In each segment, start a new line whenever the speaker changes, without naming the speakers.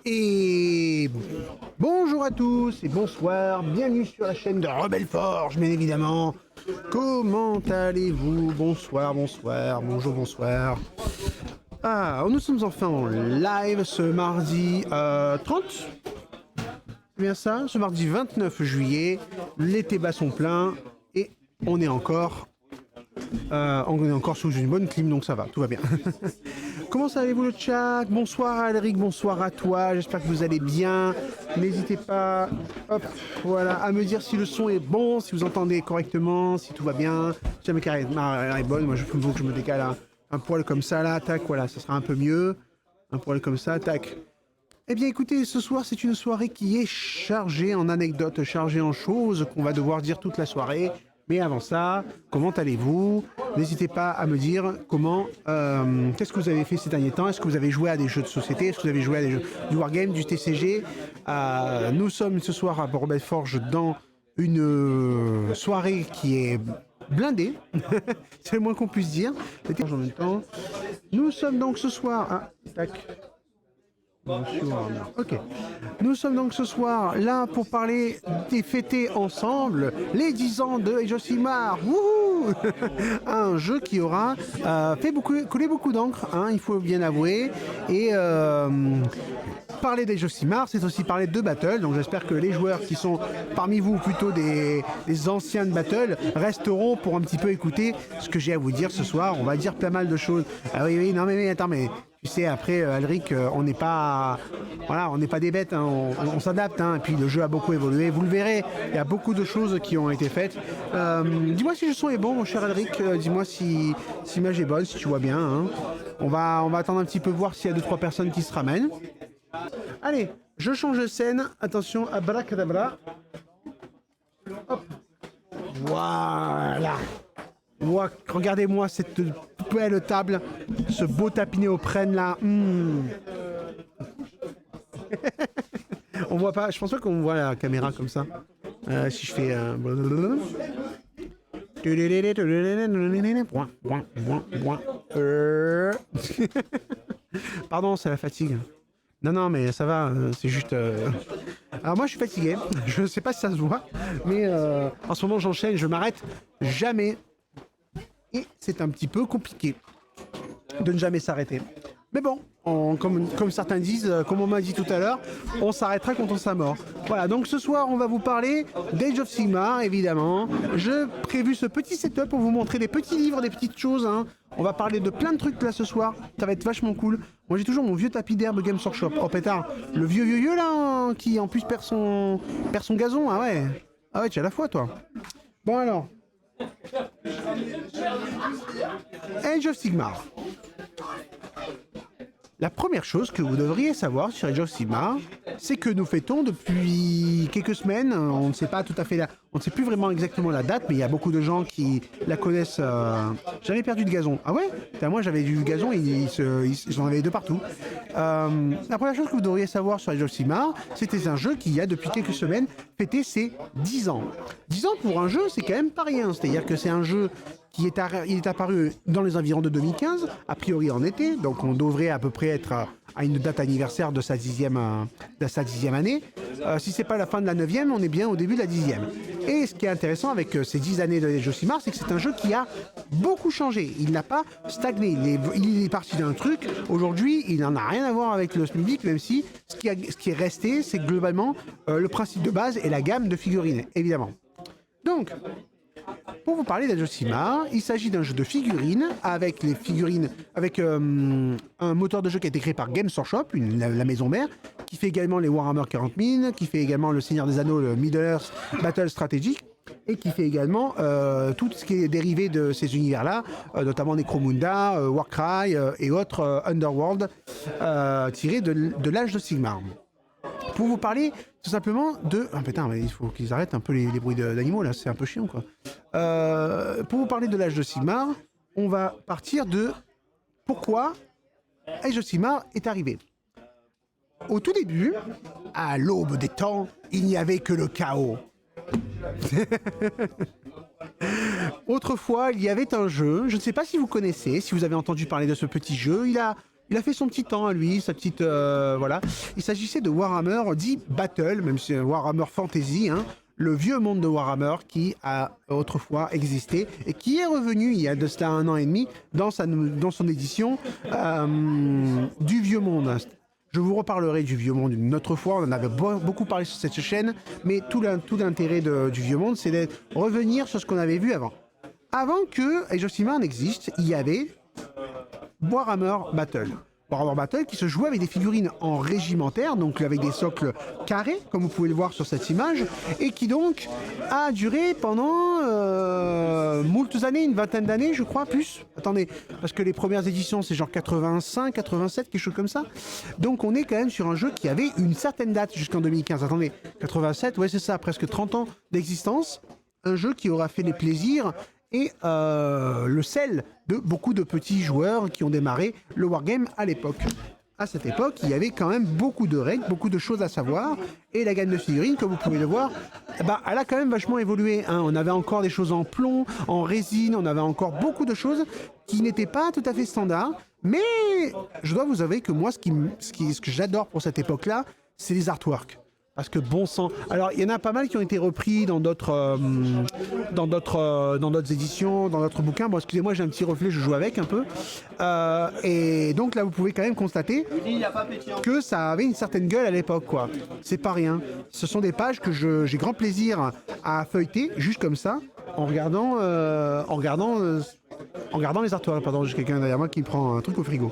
Et bonjour à tous et bonsoir, bienvenue sur la chaîne de Rebelle Forge, bien évidemment. Comment allez-vous? Bonsoir, bonsoir, bonjour, bonsoir. Ah, nous sommes enfin en live ce mardi 30. C'est bien ça? Ce mardi 29 juillet, l'été bat son plein et on est encore sous une bonne clim, donc ça va, tout va bien. Comment ça allez-vous le chat? Bonsoir à Alric, bonsoir à toi, j'espère que vous allez bien. N'hésitez pas, hop, voilà, à me dire si le son est bon, si vous entendez correctement, si tout va bien. Si jamais Carré est bonne, moi je faut que je me décale un poil comme ça là, tac, voilà, ça sera un peu mieux. Un poil comme ça, tac. Eh bien écoutez, ce soir c'est une soirée qui est chargée en anecdotes, chargée en choses qu'on va devoir dire toute la soirée. Mais avant ça, comment allez-vous? N'hésitez pas à me dire comment, qu'est-ce que vous avez fait ces derniers temps? Est-ce que vous avez joué à des jeux de société? Est-ce que vous avez joué à des jeux du Wargame, du TCG? Nous sommes ce soir à Rebelle Forge dans une soirée qui est blindée, c'est le moins qu'on puisse dire. En même temps. Nous sommes donc ce soir... Ah, tac. Ok. Nous sommes donc ce soir là pour parler et fêter ensemble les 10 ans de Age of Sigmar. Wouhou. Un jeu qui aura fait couler beaucoup d'encre, hein, il faut bien avouer. Et parler d'Age of Sigmar, c'est aussi parler de Battle. Donc j'espère que les joueurs qui sont parmi vous plutôt des anciens de Battle resteront pour un petit peu écouter ce que j'ai à vous dire ce soir. On va dire pas mal de choses. Ah oui, non mais attends, mais tu sais, après, Alric, on n'est pas, voilà, on n'est pas des bêtes, hein, on s'adapte, hein, et puis le jeu a beaucoup évolué. Vous le verrez, il y a beaucoup de choses qui ont été faites. Dis-moi si le son est bon, mon cher Alric. Dis-moi si l'image est bonne, si tu vois bien. Hein. On va attendre un petit peu voir s'il y a 2-3 personnes qui se ramènent. Allez, je change de scène. Attention, abracadabra. Hop. Voilà. Regardez-moi cette belle table, ce beau tapis néoprène là. On voit pas, je pense pas qu'on voit la caméra comme ça. Si je fais. Pardon, c'est la fatigue. Non, mais ça va, c'est juste... Alors moi, je suis fatigué, je sais pas si ça se voit, mais en ce moment, j'enchaîne, je m'arrête jamais. Et c'est un petit peu compliqué de ne jamais s'arrêter. Mais bon, comme certains disent, comme on m'a dit tout à l'heure, on s'arrêtera quand on sera mort. Voilà, donc ce soir, on va vous parler d'Age of Sigmar, évidemment. Je prévu ce petit setup pour vous montrer des petits livres, des petites choses. Hein. On va parler de plein de trucs là ce soir. Ça va être vachement cool. Moi, j'ai toujours mon vieux tapis d'herbe Games Workshop. Oh pétard, le vieux là, hein, qui en plus perd son gazon. Ah ouais, tu as la foi, toi. Bon alors... Age of Sigmar. La première chose que vous devriez savoir sur Age of Sigmar, c'est que nous fêtons depuis quelques semaines, on ne sait pas tout à fait, on ne sait plus vraiment exactement la date, mais il y a beaucoup de gens qui la connaissent. J'avais perdu de gazon. Ah ouais? Moi j'avais du gazon, ils en avaient de partout. La première chose que vous devriez savoir sur Age of Sigmar, c'était un jeu qui a depuis quelques semaines fêté ses 10 ans. 10 ans pour un jeu, c'est quand même pas rien. C'est-à-dire que c'est un jeu qui est apparu dans les environs de 2015, a priori en été, donc on devrait à peu près être à une date anniversaire de sa 10e année. Si c'est pas la fin de la 9e, on est bien au début de la 10e. Et ce qui est intéressant avec ces 10 années de Age of Sigmar, c'est que c'est un jeu qui a beaucoup changé. Il n'a pas stagné. Il est parti d'un truc. Aujourd'hui, il n'en a rien à voir avec le public, même si ce qui est resté, c'est globalement le principe de base et la gamme de figurines, évidemment. Donc, pour vous parler d'Age of Sigmar, il s'agit d'un jeu de figurines avec les figurines, avec un moteur de jeu qui a été créé par Games Workshop, la maison mère, qui fait également les Warhammer 40 000, qui fait également le Seigneur des Anneaux, le Middle-earth Battle Strategic, et qui fait également tout ce qui est dérivé de ces univers-là, notamment Necromunda, Warcry et autres Underworld tirés de l'Age de Sigmar. Pour vous parler tout simplement de... Ah putain, mais il faut qu'ils arrêtent un peu les bruits d'animaux là, c'est un peu chiant quoi. Pour vous parler de l'Age de Sigmar, on va partir de pourquoi Age of Sigmar est arrivé. Au tout début, à l'aube des temps, il n'y avait que le chaos. Autrefois, il y avait un jeu, je ne sais pas si vous connaissez, si vous avez entendu parler de ce petit jeu, il a Il a fait son petit temps à lui, sa petite... voilà. Il s'agissait de Warhammer dit Battle, même si c'est Warhammer Fantasy, hein, le vieux monde de Warhammer qui a autrefois existé et qui est revenu il y a de cela 1 an et demi dans son édition du vieux monde. Je vous reparlerai du vieux monde une autre fois, on en avait beaucoup parlé sur cette chaîne, mais tout l'intérêt du vieux monde, c'est de revenir sur ce qu'on avait vu avant. Avant que Age of Sigmar n'existe, il y avait Warhammer Battle. Warhammer Battle qui se jouait avec des figurines en régimentaire, donc avec des socles carrés, comme vous pouvez le voir sur cette image, et qui donc a duré pendant moultes années, une vingtaine d'années, je crois, plus. Attendez, parce que les premières éditions, c'est genre 85, 87, quelque chose comme ça. Donc on est quand même sur un jeu qui avait une certaine date jusqu'en 2015. Attendez, 87, ouais c'est ça, presque 30 ans d'existence. Un jeu qui aura fait les plaisirs et le sel de beaucoup de petits joueurs qui ont démarré le wargame à l'époque. À cette époque, il y avait quand même beaucoup de règles, beaucoup de choses à savoir, et la gamme de figurines, comme vous pouvez le voir, elle a quand même vachement évolué, hein. On avait encore des choses en plomb, en résine, on avait encore beaucoup de choses qui n'étaient pas tout à fait standards, mais je dois vous avouer que moi, ce que j'adore pour cette époque-là, c'est les artworks. Parce que bon sang... Alors, il y en a pas mal qui ont été repris dans d'autres éditions, dans d'autres bouquins. Bon, excusez-moi, j'ai un petit reflet, je joue avec un peu. Et donc là, vous pouvez quand même constater que ça avait une certaine gueule à l'époque, quoi. C'est pas rien. Ce sont des pages que j'ai grand plaisir à feuilleter, juste comme ça, en regardant les artworks. Pardon, j'ai quelqu'un derrière moi qui prend un truc au frigo.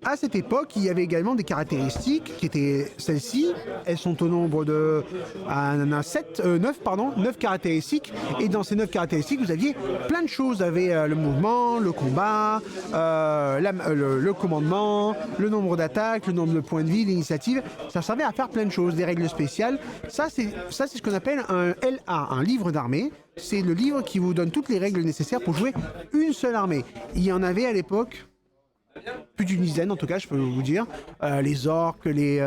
À cette époque, il y avait également des caractéristiques qui étaient celles-ci. Elles sont au nombre de 9 caractéristiques. Et dans ces 9 caractéristiques, vous aviez plein de choses. Vous avez le mouvement, le combat, le commandement, le nombre d'attaques, le nombre de points de vie, l'initiative. Ça servait à faire plein de choses, des règles spéciales. Ça, c'est ce qu'on appelle un LA, un livre d'armée. C'est le livre qui vous donne toutes les règles nécessaires pour jouer une seule armée. Il y en avait à l'époque... plus d'une dizaine en tout cas, je peux vous dire. Les orques et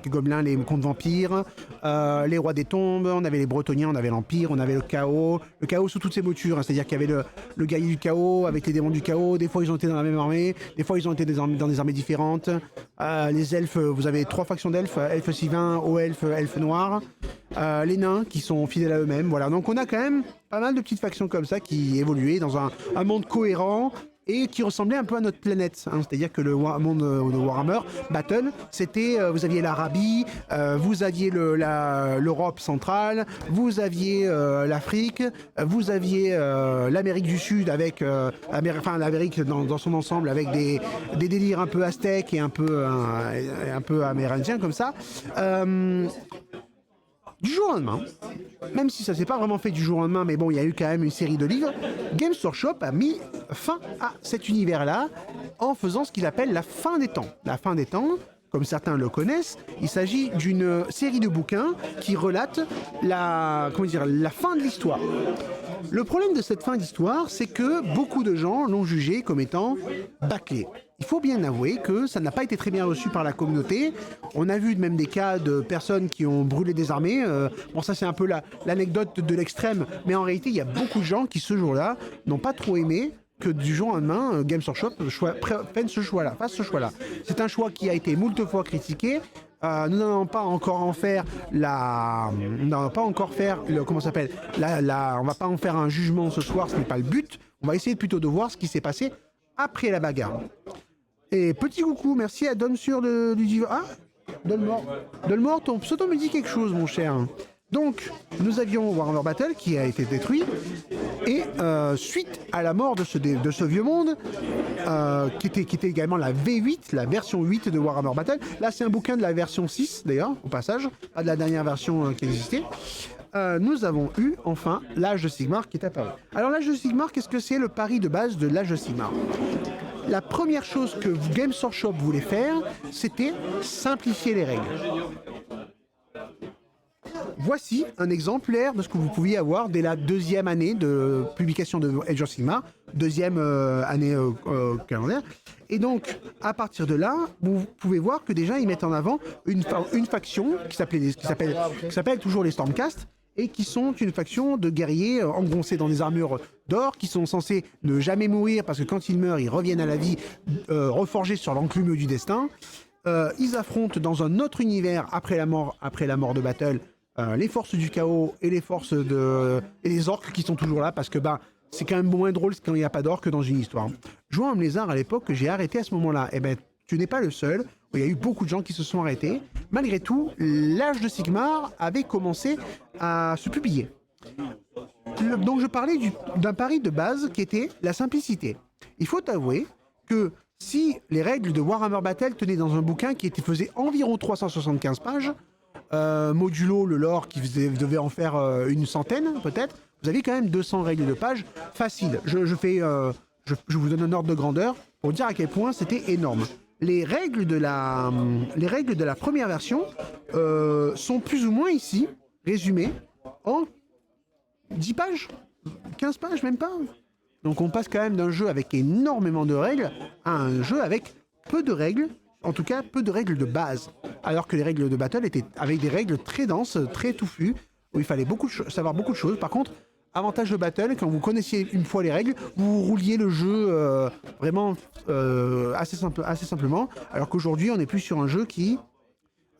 gobelins, les contes vampires, les rois des tombes, on avait les bretoniens, on avait l'empire, on avait le chaos sous toutes ses moutures, hein, c'est-à-dire qu'il y avait le guerrier du chaos avec les démons du chaos, des fois ils ont été dans la même armée, des fois ils ont été dans des armées différentes. Les elfes, vous avez 3 factions d'elfes, elfes sylvains, hauts elfes, elfes noirs, les nains qui sont fidèles à eux-mêmes, voilà. Donc on a quand même pas mal de petites factions comme ça qui évoluaient dans un monde cohérent, et qui ressemblait un peu à notre planète, hein. C'est-à-dire que le monde de Warhammer Battle, c'était, vous aviez l'Arabie, vous aviez l'Europe centrale, vous aviez l'Afrique, vous aviez l'Amérique du Sud avec, l'Amérique dans son ensemble avec des délires un peu aztèques et un peu amérindiens comme ça. Du jour au lendemain, même si ça s'est pas vraiment fait du jour au lendemain, mais bon, il y a eu quand même une série de livres, Games Workshop a mis fin à cet univers-là en faisant ce qu'il appelle la fin des temps. La fin des temps, comme certains le connaissent, il s'agit d'une série de bouquins qui relate la fin de l'histoire. Le problème de cette fin d'histoire, c'est que beaucoup de gens l'ont jugé comme étant bâclé. Il faut bien avouer que ça n'a pas été très bien reçu par la communauté. On a vu même des cas de personnes qui ont brûlé des armées. Bon, ça c'est un peu l'anecdote de l'extrême, mais en réalité, il y a beaucoup de gens qui, ce jour-là, n'ont pas trop aimé que du jour au lendemain, Games Workshop fasse ce choix-là. C'est un choix qui a été moult fois critiqué. Nous n'allons pas encore en faire on va pas en faire un jugement ce soir, ce n'est pas le but. On va essayer plutôt de voir ce qui s'est passé après la bagarre. Et petit coucou, merci à Donsur du Divan. Ah, Dolmort, ton pseudo me dit quelque chose, mon cher. Donc, nous avions Warhammer Battle qui a été détruit, et suite à la mort de ce vieux monde, qui était également la V8, la version 8 de Warhammer Battle. Là, c'est un bouquin de la version 6, d'ailleurs, au passage, pas de la dernière version qui existait. Nous avons eu, enfin, l'âge de Sigmar qui est apparu. Alors, l'âge de Sigmar, qu'est-ce que c'est le pari de base de l'âge de Sigmar ? La première chose que Games Workshop voulait faire, c'était simplifier les règles. Voici un exemplaire de ce que vous pouviez avoir dès la 2e année de publication de Age of Sigmar, 2e année calendaire. Et donc, à partir de là, vous pouvez voir que déjà, ils mettent en avant une faction qui s'appelle toujours les Stormcast, et qui sont une faction de guerriers engoncés dans des armures d'or, qui sont censés ne jamais mourir parce que quand ils meurent, ils reviennent à la vie, reforgés sur l'enclume du destin. Ils affrontent dans un autre univers après la mort de Battle les forces du chaos et les forces et les orques qui sont toujours là parce que c'est quand même moins drôle quand il n'y a pas d'orques que dans une histoire. Jouant Homme Lézard à l'époque que j'ai arrêté à ce moment-là, tu n'es pas le seul. Il y a eu beaucoup de gens qui se sont arrêtés. Malgré tout, l'âge de Sigmar avait commencé à se publier. Donc je parlais d'un pari de base qui était la simplicité. Il faut avouer que si les règles de Warhammer Battle tenaient dans un bouquin qui faisait environ 375 pages, modulo le lore qui devait en faire une centaine peut-être, vous avez quand même 200 règles de pages facile. Je vous donne un ordre de grandeur pour dire à quel point c'était énorme. Les règles de la première version sont plus ou moins ici résumées en 10 pages, 15 pages, même pas. Donc on passe quand même d'un jeu avec énormément de règles à un jeu avec peu de règles, en tout cas peu de règles de base. Alors que les règles de Battle étaient avec des règles très denses, très touffues, où il fallait savoir beaucoup de choses. Par contre, avantage de Battle, quand vous connaissiez une fois les règles, vous rouliez le jeu vraiment assez simplement, alors qu'aujourd'hui on est plus sur un jeu qui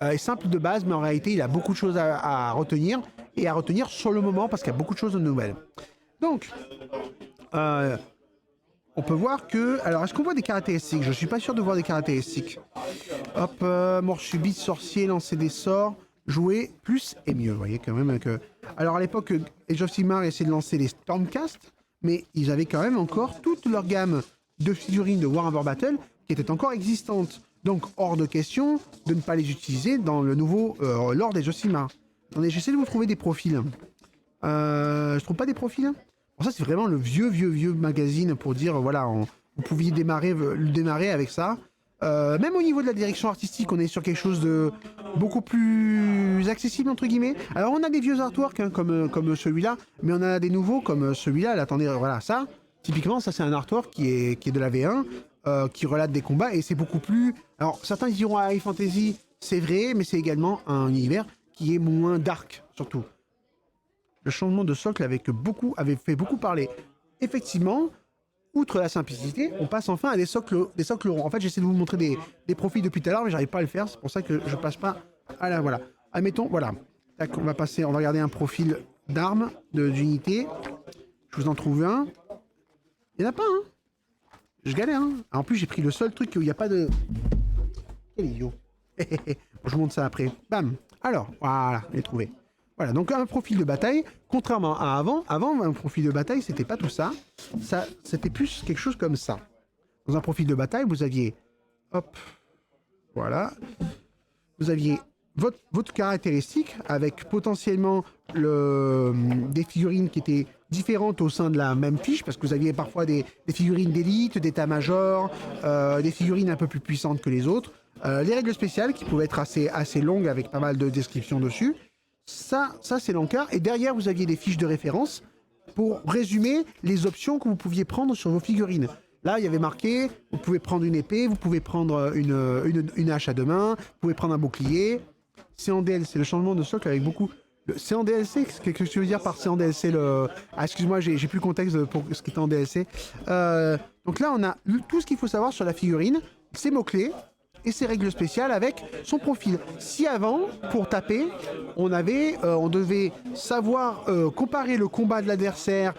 est simple de base, mais en réalité il a beaucoup de choses à retenir, et à retenir sur le moment parce qu'il y a beaucoup de choses de nouvelles. Donc, on peut voir que... Alors, est-ce qu'on voit des caractéristiques? Je suis pas sûr de voir des caractéristiques. Hop, mort subite, sorcier, lancer des sorts, jouer plus et mieux. Vous voyez quand même que... Alors, à l'époque, Age of Sigmar essayait de lancer les Stormcast, mais ils avaient quand même encore toute leur gamme de figurines de Warhammer Battle qui étaient encore existantes. Donc, hors de question de ne pas les utiliser dans le nouveau lore d'Age of Sigmar. Attendez, j'essaie de vous trouver des profils. Je trouve pas des profils. Bon, ça, c'est vraiment le vieux magazine pour dire, voilà, vous pouviez démarrer avec ça. Même au niveau de la direction artistique, on est sur quelque chose de beaucoup plus accessible, entre guillemets. Alors, on a des vieux artworks, hein, comme celui-là, mais on a des nouveaux, comme celui-là. Là, attendez, voilà, ça, typiquement, ça, c'est un artwork qui est de la V1, qui relate des combats, et c'est beaucoup plus... Alors, certains diront à High Fantasy, c'est vrai, mais c'est également un univers qui est moins dark, surtout. Le changement de socle avait fait beaucoup parler. Effectivement, outre la simplicité, on passe enfin à des socles ronds. En fait, j'essaie de vous montrer des profils depuis tout à l'heure, mais j'arrive pas à le faire. C'est pour ça que je passe pas à la... Voilà. Admettons, voilà. Tac, on va regarder un profil d'armes, d'unité. Je vous en trouve un. Il n'y en a pas, hein. Je galère, hein. En plus, j'ai pris le seul truc où il n'y a pas de... Quel idiot. Je vous montre ça après. Bam. Alors, voilà, je l'ai trouvé. Voilà, donc un profil de bataille, contrairement à avant. Avant, un profil de bataille, c'était pas tout ça. C'était plus quelque chose comme ça. Dans un profil de bataille, vous aviez... Hop. Voilà. Vous aviez votre caractéristique avec potentiellement des figurines qui étaient différentes au sein de la même fiche, parce que vous aviez parfois des figurines d'élite, d'état-major, des figurines un peu plus puissantes que les autres. Les règles spéciales qui pouvaient être assez longues avec pas mal de descriptions dessus. Ça c'est l'encart. Et derrière, vous aviez des fiches de référence pour résumer les options que vous pouviez prendre sur vos figurines. Là, il y avait marqué, vous pouvez prendre une épée, vous pouvez prendre une hache à deux mains, vous pouvez prendre un bouclier. C'est en DLC, le changement de socle avec beaucoup... C'est en DLC, qu'est-ce que tu veux dire par c'est en DLC excuse-moi, j'ai plus le contexte pour ce qui était en DLC. Donc là, on a tout ce qu'il faut savoir sur la figurine, ses mots-clés, et ses règles spéciales avec son profil. Si avant, pour taper, on devait savoir comparer le combat de l'adversaire,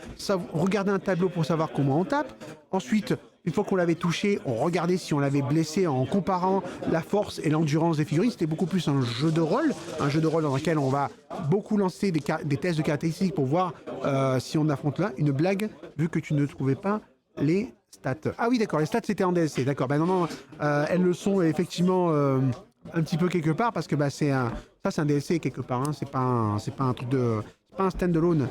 regarder un tableau pour savoir comment on tape. Ensuite, une fois qu'on l'avait touché, on regardait si on l'avait blessé en comparant la force et l'endurance des figurines. C'était beaucoup plus un jeu de rôle dans lequel on va beaucoup lancer des tests de caractéristiques pour voir si on affronte là. Une blague, vu que tu ne trouvais pas les stats. Ah oui, d'accord, les stats c'était en DLC, d'accord. Ben non, elles le sont effectivement un petit peu quelque part parce que c'est un DLC quelque part. Hein, c'est pas un truc c'est pas un stand-alone.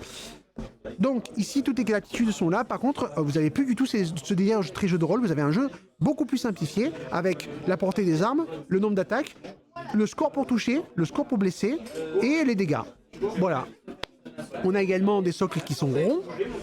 Donc ici, toutes les aptitudes sont là. Par contre, vous n'avez plus du tout ce délire très jeu de rôle. Vous avez un jeu beaucoup plus simplifié avec la portée des armes, le nombre d'attaques, le score pour toucher, le score pour blesser et les dégâts. Voilà. On a également des socles qui sont ronds,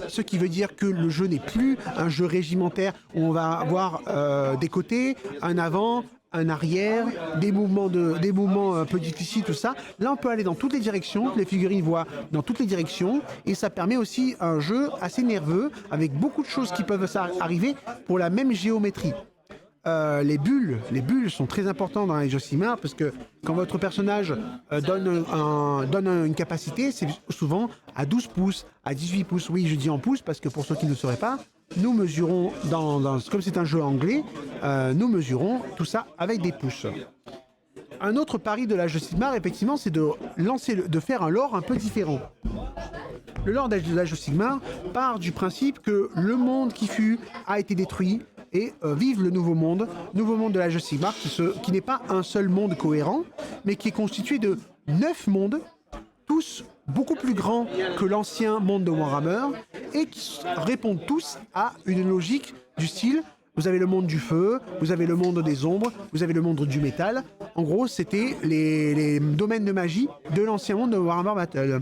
ce qui veut dire que le jeu n'est plus un jeu régimentaire où on va avoir des côtés, un avant, un arrière, des mouvements un peu difficiles, tout ça. Là, on peut aller dans toutes les directions, les figurines voient dans toutes les directions, et ça permet aussi un jeu assez nerveux, avec beaucoup de choses qui peuvent arriver pour la même géométrie. Les bulles sont très importantes dans les jeux Simar parce que quand votre personnage donne une capacité, c'est souvent à 12 pouces, à 18 pouces. Oui, je dis en pouces parce que pour ceux qui ne le sauraient pas, nous mesurons, comme c'est un jeu anglais, nous mesurons tout ça avec des pouces. Un autre pari de la jeu Sigmar, effectivement, c'est de faire un lore un peu différent. Le lore de l'âge de Sigmar part du principe que le monde qui fut a été détruit et vive le nouveau monde de l'âge de Sigmar qui n'est pas un seul monde cohérent, mais qui est constitué de 9 mondes, tous beaucoup plus grands que l'ancien monde de Warhammer et qui répondent tous à une logique du style vous avez le monde du feu, vous avez le monde des ombres, vous avez le monde du métal. En gros, c'était les domaines de magie de l'ancien monde de Warhammer Battle.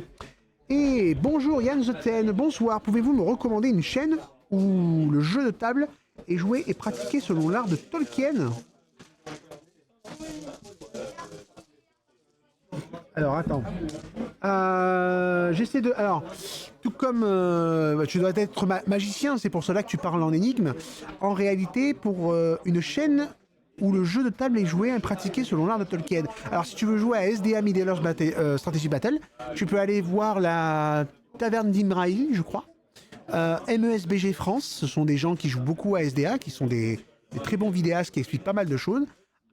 Et bonjour Yann The Ten, bonsoir, pouvez-vous me recommander une chaîne où le jeu de table est joué et pratiqué selon l'art de Tolkien? Alors attends, j'essaie de... Alors, tout comme tu dois être magicien, c'est pour cela que tu parles en énigme. En réalité, pour une chaîne où le jeu de table est joué et pratiqué selon l'art de Tolkien. Alors si tu veux jouer à SDA Middle-earth Strategy Battle, tu peux aller voir la Taverne d'Imraïl, je crois. MESBG France, ce sont des gens qui jouent beaucoup à SDA, qui sont des très bons vidéastes qui expliquent pas mal de choses.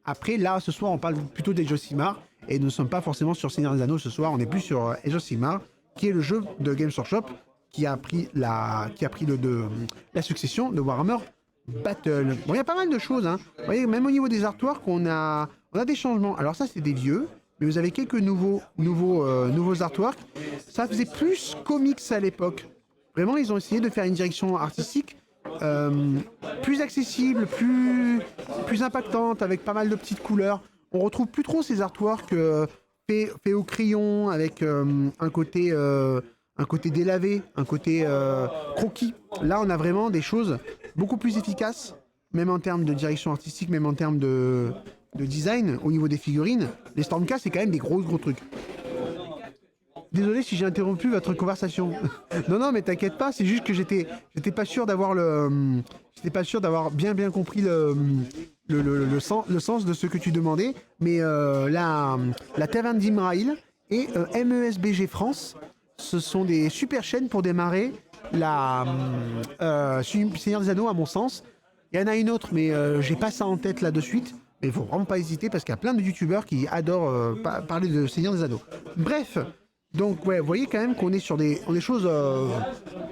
Après, là, ce soir, on parle plutôt d'Age of Sigmar, et nous ne sommes pas forcément sur Seigneur des Anneaux ce soir, on est plus sur Age of Sigmar, qui est le jeu de Games Workshop qui a pris la succession de Warhammer Battle. Bon, il y a pas mal de choses, hein. Vous voyez, même au niveau des artworks, on a des changements. Alors ça, c'est des vieux, mais vous avez quelques nouveaux artworks. Ça faisait plus comics à l'époque. Vraiment, ils ont essayé de faire une direction artistique plus accessible, plus impactante, avec pas mal de petites couleurs. On retrouve plus trop ces artworks faits au crayon, avec un côté délavé, un côté croquis. Là, on a vraiment des choses beaucoup plus efficaces, même en termes de direction artistique, même en termes de design, au niveau des figurines. Les Stormcast, c'est quand même des gros trucs. Désolé si j'ai interrompu votre conversation. Non, mais t'inquiète pas, c'est juste que j'étais pas sûr d'avoir bien compris le sens de ce que tu demandais. Mais la Taverne d'Imraïl et MESBG France, ce sont des super chaînes pour démarrer Seigneur des Anneaux, à mon sens. Il y en a une autre, mais j'ai pas ça en tête là de suite. Mais il faut vraiment pas hésiter parce qu'il y a plein de youtubeurs qui adorent parler de Seigneur des Anneaux. Bref. Donc ouais, vous voyez quand même qu'on est sur des choses,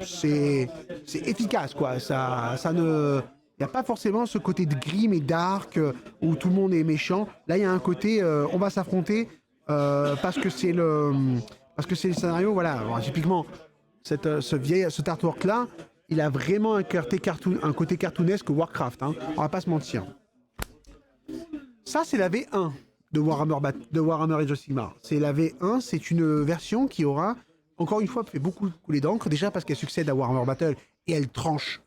c'est efficace quoi. Ça ne, il y a pas forcément ce côté de grim et dark où tout le monde est méchant. Là, il y a un côté, on va s'affronter parce que c'est le scénario. Voilà. Alors, typiquement, cet artwork là, il a vraiment un côté cartoonesque Warcraft. Hein. On va pas se mentir. Ça, c'est la V1. De Warhammer Age of Sigmar. C'est la V1, c'est une version qui aura, encore une fois, fait beaucoup couler d'encre, déjà parce qu'elle succède à Warhammer Battle et elle tranche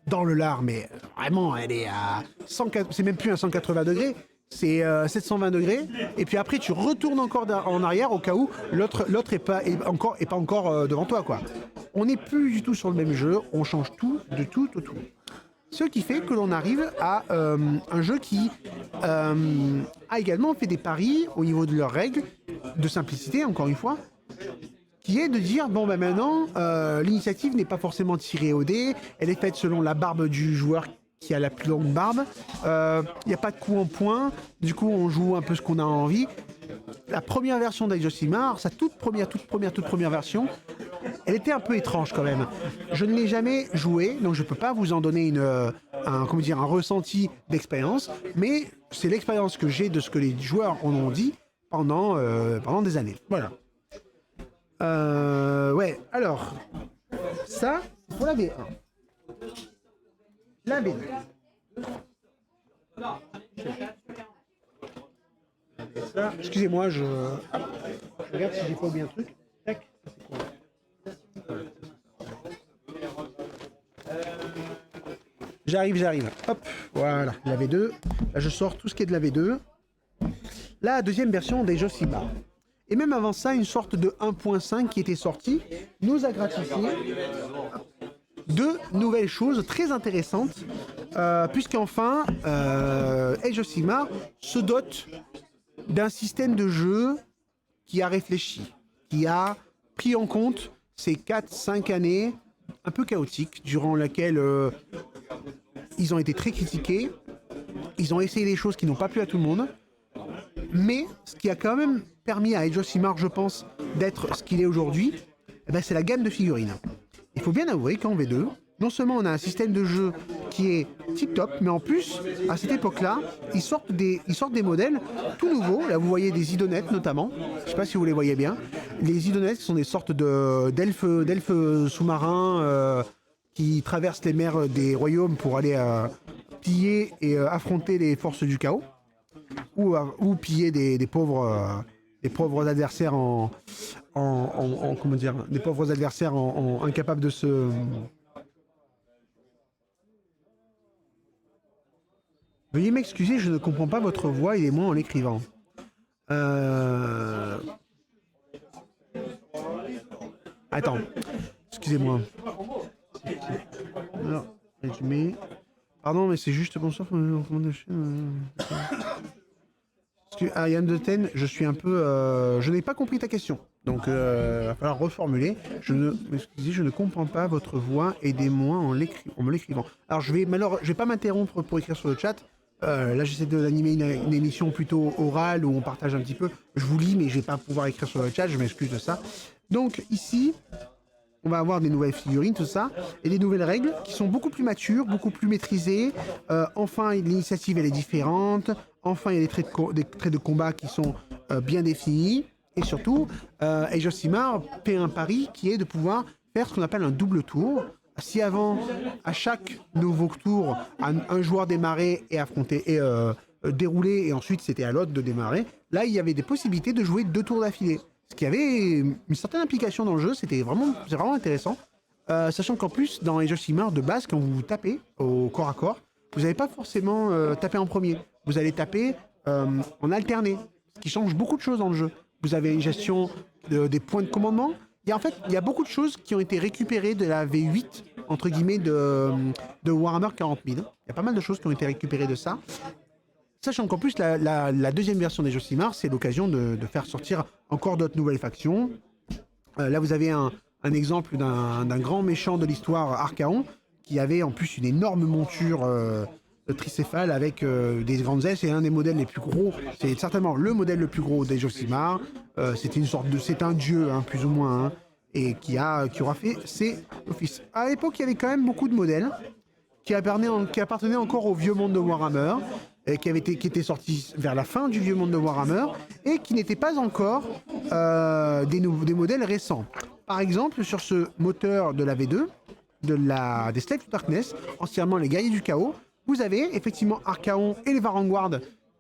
dans le lard, mais vraiment, elle est à 104, c'est même plus à 180 degrés, c'est 720 degrés, et puis après tu retournes encore en arrière au cas où l'autre est pas encore devant toi, quoi. On n'est plus du tout sur le même jeu, on change tout, de tout au tout. Ce qui fait que l'on arrive à un jeu qui a également fait des paris au niveau de leurs règles, de simplicité, encore une fois, qui est de dire, bon ben maintenant, l'initiative n'est pas forcément tirée au dé, elle est faite selon la barbe du joueur qui a la plus longue barbe, il n'y a pas de coup en point, du coup on joue un peu ce qu'on a envie. La première version d'Age of Sigmar, sa toute première version, elle était un peu étrange quand même. Je ne l'ai jamais joué, donc je peux pas vous en donner un ressenti d'expérience, mais c'est l'expérience que j'ai de ce que les joueurs en ont dit pendant des années. Voilà. Ouais, alors, ça, c'est pour la V1. La V2. Ça, excusez-moi, je regarde si j'ai pas oublié un truc. Tac. J'arrive. Hop, voilà, la V2. Là, je sors tout ce qui est de la V2. La deuxième version des Josimar. Et même avant ça, une sorte de 1.5 qui était sortie nous a gratifié de nouvelles choses très intéressantes, puisqu'enfin, Age of Sigmar se dote d'un système de jeu qui a réfléchi, qui a pris en compte ces 4-5 années un peu chaotiques, durant lesquelles ils ont été très critiqués, ils ont essayé des choses qui n'ont pas plu à tout le monde, mais ce qui a quand même permis à Age of Sigmar, je pense, d'être ce qu'il est aujourd'hui, eh ben, c'est la gamme de figurines. Il faut bien avouer qu'en V2, non seulement on a un système de jeu qui est tip-top, mais en plus, à cette époque-là, ils sortent des modèles tout nouveaux. Là, vous voyez des idonettes notamment. Je ne sais pas si vous les voyez bien. Les idonettes sont des sortes d'elfes sous-marins qui traversent les mers des royaumes pour aller piller et affronter les forces du chaos. Ou piller des pauvres adversaires comment dire, des pauvres adversaires incapables de se... Veuillez m'excuser, je ne comprends pas votre voix, il est moins en l'écrivant. Attends, excusez-moi. Alors, résumé. Pardon, mais c'est juste bonsoir. Yann de Ten, je suis un peu... je n'ai pas compris ta question. Donc, il va falloir reformuler. Excusez, je ne comprends pas votre voix. Aidez-moi en me l'écrivant. Alors, je vais pas m'interrompre pour écrire sur le chat. Là, j'essaie d'animer une émission plutôt orale où on partage un petit peu. Je vous lis, mais je vais pas pouvoir écrire sur le chat. Je m'excuse de ça. Donc, ici, on va avoir des nouvelles figurines, tout ça, et des nouvelles règles qui sont beaucoup plus matures, beaucoup plus maîtrisées. Enfin, l'initiative, elle est différente. Enfin, il y a des traits de combat qui sont bien définis. Et surtout, Age of Sigmar fait un pari qui est de pouvoir faire ce qu'on appelle un double tour. Si avant, à chaque nouveau tour, un joueur démarrait et affrontait et déroulait, et ensuite c'était à l'autre de démarrer, là il y avait des possibilités de jouer 2 tours d'affilée. Ce qui avait une certaine implication dans le jeu, c'est vraiment intéressant. Sachant qu'en plus, dans Age of Sigmar de base, quand vous tapez au corps à corps, vous n'allez pas forcément taper en premier. Vous allez taper en alterné, ce qui change beaucoup de choses dans le jeu. Vous avez une gestion des points de commandement. Il y a beaucoup de choses qui ont été récupérées de la V8, entre guillemets, de Warhammer 40 000. Il y a pas mal de choses qui ont été récupérées de ça. Sachant qu'en plus, la deuxième version des Age of Sigmar, c'est l'occasion de faire sortir encore d'autres nouvelles factions. Là, vous avez un exemple d'un grand méchant de l'histoire, Archaon, qui avait en plus une énorme monture tricéphale avec des grandes ailes. C'est un des modèles les plus gros. C'est certainement le modèle le plus gros des Age of Sigmar. C'est un dieu, hein, plus ou moins, hein, et qui aura fait ses offices. À l'époque, il y avait quand même beaucoup de modèles qui appartenaient encore au vieux monde de Warhammer, et qui étaient sortis vers la fin du vieux monde de Warhammer, et qui n'étaient pas encore des modèles récents. Par exemple, sur ce moteur de la V2, des Slaves to Darkness, anciennement les Guerriers du Chaos, vous avez effectivement Archaon et les Varanguard,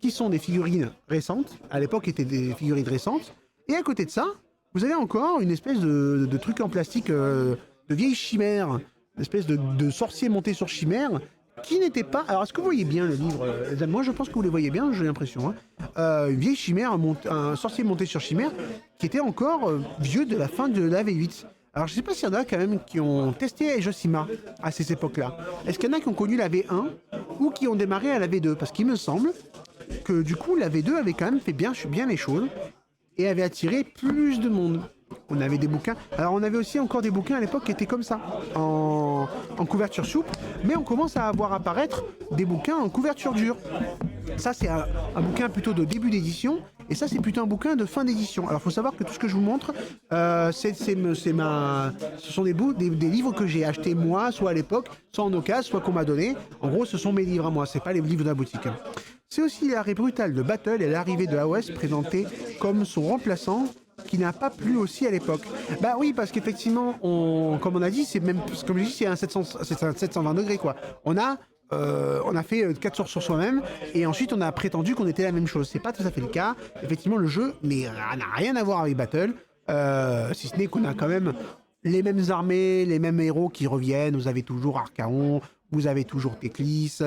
qui sont des figurines récentes, à l'époque étaient des figurines récentes, et à côté de ça, vous avez encore une espèce de truc en plastique, de vieille chimère, une espèce de sorcier monté sur chimère, qui n'était pas... Alors, est-ce que vous voyez bien le livre? Moi, je pense que vous les voyez bien, j'ai l'impression. Hein. Une vieille chimère, un sorcier monté sur chimère, qui était encore vieux de la fin de la V8. Alors, je ne sais pas s'il y en a quand même qui ont testé Age of Sigmar à ces époques-là. Est-ce qu'il y en a qui ont connu la V1 ou qui ont démarré à la V2? Parce qu'il me semble que, du coup, la V2 avait quand même fait bien les choses et avait attiré plus de monde. On avait des bouquins. Alors, on avait aussi encore des bouquins à l'époque qui étaient comme ça, en couverture souple, mais on commence à voir apparaître des bouquins en couverture dure. Ça, c'est un bouquin plutôt de début d'édition, et ça, c'est plutôt un bouquin de fin d'édition. Alors, il faut savoir que tout ce que je vous montre, ce sont des livres que j'ai achetés moi, soit à l'époque, soit en occasion, soit qu'on m'a donné. En gros, ce sont mes livres à moi, c'est pas les livres de la boutique. C'est aussi l'arrêt brutal de Battle et l'arrivée de AOS présenté comme son remplaçant, qui n'a pas plu aussi à l'époque. Bah oui, parce qu'effectivement, comme on a dit, c'est même, comme je dis, c'est un 720 degrés, quoi. On a fait 4 sorts sur soi-même, et ensuite on a prétendu qu'on était la même chose. C'est pas tout à fait le cas. Effectivement, le jeu n'a rien à voir avec Battle, si ce n'est qu'on a quand même les mêmes armées, les mêmes héros qui reviennent. Vous avez toujours Archaon, vous avez toujours Teclis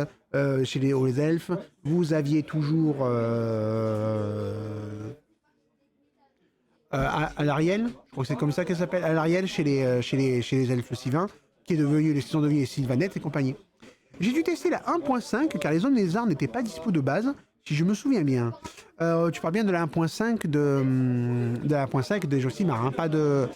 chez les hauts elfes, vous aviez toujours Alarielle, je crois que c'est comme ça qu'elle s'appelle, Alarielle chez les elfes sylvains, qui sont devenus les Sylvanettes et compagnie. J'ai dû tester la 1.5 car les zones lézards n'étaient pas dispo de base, si je me souviens bien. Tu parles bien de la 1.5 de la 1.5 de Josimar, hein, pas de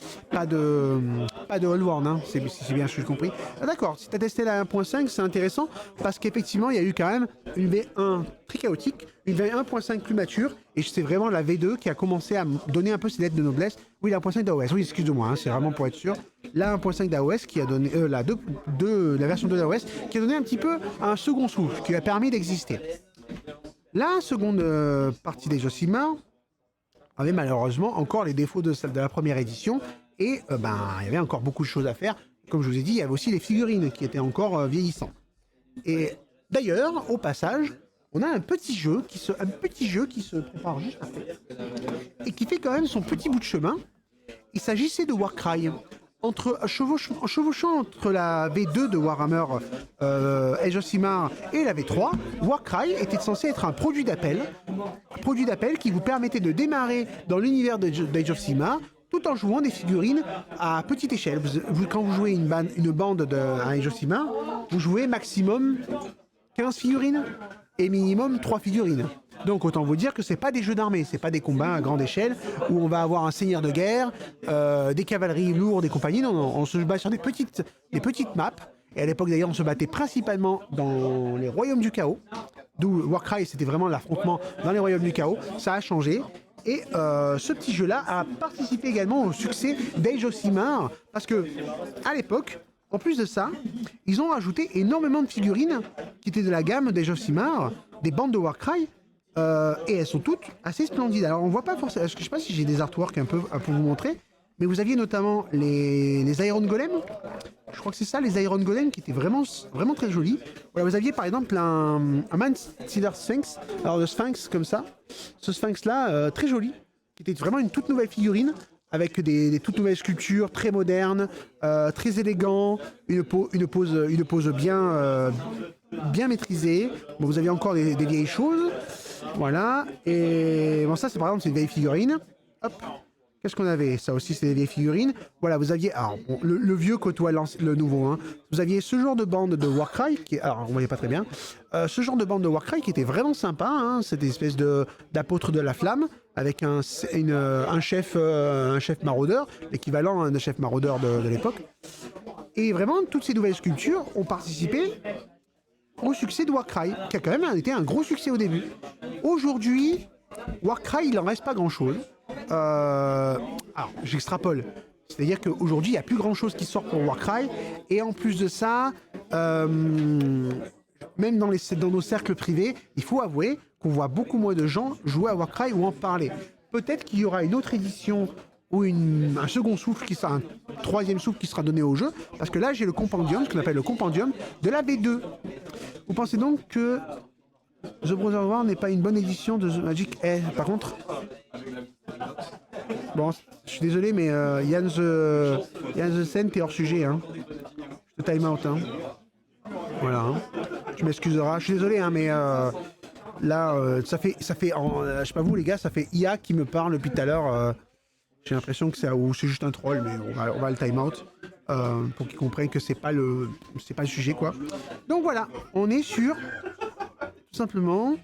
Oldworn, hein, c'est bien ce que j'ai compris. Ah, d'accord, si tu as testé la 1.5, c'est intéressant parce qu'effectivement, il y a eu quand même une V1 très chaotique, une V1.5 plus mature, et c'est vraiment la V2 qui a commencé à donner un peu ses lettres de noblesse. Oui, la 1.5 d'AOS, oui, excuse-moi, hein, c'est vraiment pour être sûr. La 1.5 d'AOS qui a donné, la version 2 d'AOS qui a donné un petit peu un second souffle, qui lui a permis d'exister. La seconde partie des Josimar avait malheureusement encore les défauts de celle de la première édition et il y avait encore beaucoup de choses à faire. Comme je vous ai dit, il y avait aussi les figurines qui étaient encore vieillissantes. Et d'ailleurs, au passage, on a un petit jeu qui se prépare juste après et qui fait quand même son petit bout de chemin. Il s'agissait de Warcry. En chevauchant entre la V2 de Warhammer Age of Sigmar et la V3, Warcry était censé être un produit d'appel qui vous permettait de démarrer dans l'univers d'Age of Sigmar tout en jouant des figurines à petite échelle. Quand vous jouez une bande de Age of Sigmar, vous jouez maximum 15 figurines et minimum 3 figurines. Donc autant vous dire que c'est pas des jeux d'armée, c'est pas des combats à grande échelle où on va avoir un seigneur de guerre, des cavaleries lourdes et compagnie. Non, on se bat sur des petites maps. Et à l'époque d'ailleurs, on se battait principalement dans les royaumes du chaos. D'où Warcry, c'était vraiment l'affrontement dans les royaumes du chaos. Ça a changé. Et ce petit jeu-là a participé également au succès d'Age of Sigmar parce que à l'époque, en plus de ça, ils ont rajouté énormément de figurines qui étaient de la gamme d'Age of Sigmar, des bandes de Warcry. Et elles sont toutes assez splendides. Alors on voit pas forcément, je sais pas si j'ai des artworks un peu pour vous montrer, mais vous aviez notamment les Iron Golem. Je crois que c'est ça, les Iron Golem qui étaient vraiment très jolis. Voilà, vous aviez par exemple un Man Stealer Sphinx, alors le Sphinx comme ça, ce Sphinx là très joli, qui était vraiment une toute nouvelle figurine avec des toutes nouvelles sculptures très modernes, très élégant, une pose bien maîtrisée. Bon, vous aviez encore des vieilles choses. Voilà, et bon, ça c'est par exemple c'est une vieille figurine. Hop, qu'est-ce qu'on avait? Ça aussi c'est des vieilles figurines. Voilà, vous aviez, alors bon, le vieux côtoie le nouveau, hein. Vous aviez ce genre de bande de Warcry, alors on voyait pas très bien, ce genre de bande de Warcry qui était vraiment sympa, hein. C'était une espèce d'apôtre de la flamme, avec un chef maraudeur, l'équivalent d'un chef maraudeur de l'époque. Et vraiment, toutes ces nouvelles sculptures ont participé au succès de Warcry, qui a quand même été un gros succès au début. Aujourd'hui, Warcry, il en reste pas grand-chose. Alors, j'extrapole. C'est-à-dire qu'aujourd'hui, il n'y a plus grand-chose qui sort pour Warcry. Et en plus de ça, même dans nos cercles privés, il faut avouer qu'on voit beaucoup moins de gens jouer à Warcry ou en parler. Peut-être qu'il y aura une autre édition ou un second souffle un troisième souffle qui sera donné au jeu, parce que là j'ai le compendium, ce qu'on appelle le compendium de la V2. Vous pensez donc que The Brother War n'est pas une bonne édition de The Magic? Par contre, bon, je suis désolé, mais Yann the Sen, t'es hors sujet, hein. Je te time out, hein. Voilà, hein. Tu m'excuseras, je suis désolé, hein, mais là, ça fait, je sais pas vous les gars, ça fait IA qui me parle depuis tout à l'heure. J'ai l'impression que c'est juste un troll, mais on va le time out pour qu'ils comprennent que c'est pas le sujet, quoi. Donc voilà, on est sur tout simplement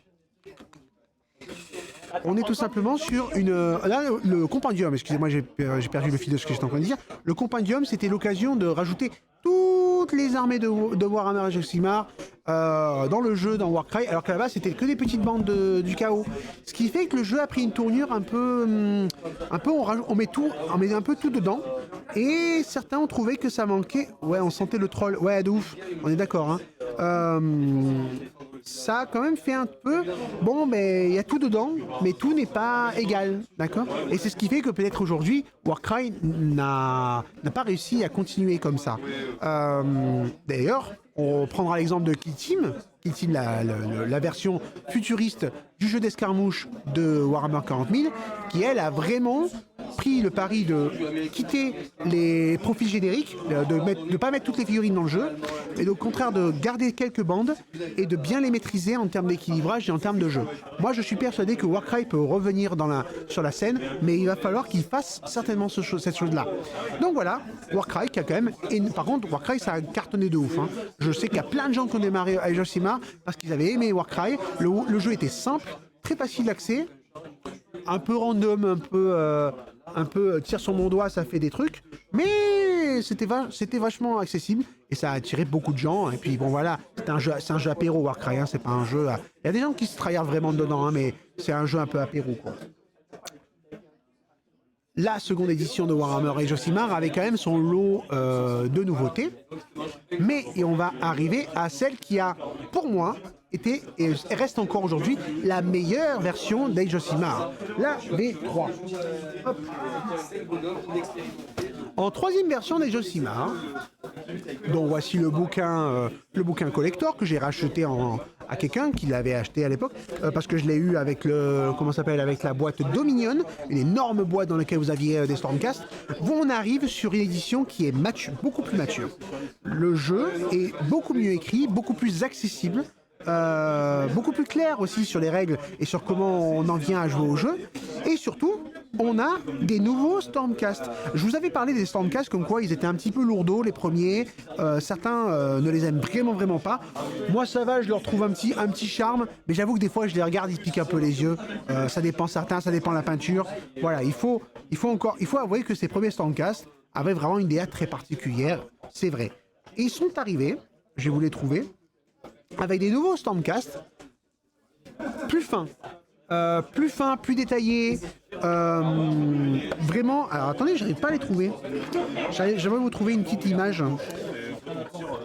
sur une... Là, le compendium, excusez-moi, j'ai perdu le fil de ce que j'étais en train de dire. Le compendium, c'était l'occasion de rajouter toutes les armées de Warhammer Age of Sigmar dans le jeu, dans Warcry, alors qu'à la base, c'était que des petites bandes du chaos. Ce qui fait que le jeu a pris une tournure un peu on met un peu tout dedans, et certains ont trouvé que ça manquait. Ouais, on sentait le troll. Ouais, de ouf, on est d'accord, hein. Ça a quand même fait un peu... Bon, mais il y a tout dedans, mais tout n'est pas égal, d'accord? Et c'est ce qui fait que peut-être aujourd'hui, Warcry n'a pas réussi à continuer comme ça. D'ailleurs, on prendra l'exemple de Kill Team. Kill Team, la version futuriste du jeu d'escarmouche de Warhammer 40 000, qui elle a vraiment pris le pari de quitter les profils génériques, de ne pas mettre toutes les figurines dans le jeu, et au contraire de garder quelques bandes et de bien les maîtriser en termes d'équilibrage et en termes de jeu. Moi, je suis persuadé que Warcry peut revenir sur la scène, mais il va falloir qu'il fasse certainement cette chose-là. Donc voilà, Warcry qui a quand même... Par contre, Warcry, ça a cartonné de ouf. Hein. Je sais qu'il y a plein de gens qui ont démarré Age of Sigmar parce qu'ils avaient aimé Warcry. Le jeu était simple, très facile d'accès, un peu random, un peu tire sur mon doigt, ça fait des trucs, mais c'était vachement accessible et ça a attiré beaucoup de gens. Et puis bon voilà, c'est un jeu apéro Warcry, hein, c'est pas un jeu. Il y a des gens qui se tryhardent vraiment dedans, hein, mais c'est un jeu un peu apéro quoi. La seconde édition de Warhammer Age of Sigmar avait quand même son lot de nouveautés, mais on va arriver à celle qui a, pour moi, été et reste encore aujourd'hui la meilleure version d'Age of Sigmar, la V3. Hop. En troisième version d'Age of Sigmar, donc voici le bouquin collector que j'ai racheté à quelqu'un qui l'avait acheté à l'époque parce que je l'ai eu avec avec la boîte Dominion, une énorme boîte dans laquelle vous aviez des Stormcast. On arrive sur une édition qui est beaucoup plus mature. Le jeu est beaucoup mieux écrit, beaucoup plus accessible. Beaucoup plus clair aussi sur les règles et sur comment on en vient à jouer au jeu. Et surtout, on a des nouveaux Stormcast. Je vous avais parlé des Stormcast comme quoi ils étaient un petit peu lourdeaux les premiers. Certains ne les aiment vraiment pas. Moi ça va, je leur trouve un petit charme. Mais j'avoue que des fois je les regarde, ils piquent un peu les yeux. Ça dépend certains, ça dépend de la peinture. Voilà, il faut avouer que ces premiers Stormcast avaient vraiment une DA très particulière. C'est vrai. Et ils sont arrivés, je vais vous les trouver, avec des nouveaux Stormcast plus fins, plus détaillés, vraiment. Alors attendez, j'arrive pas à les trouver. J'aimerais vous trouver une petite image.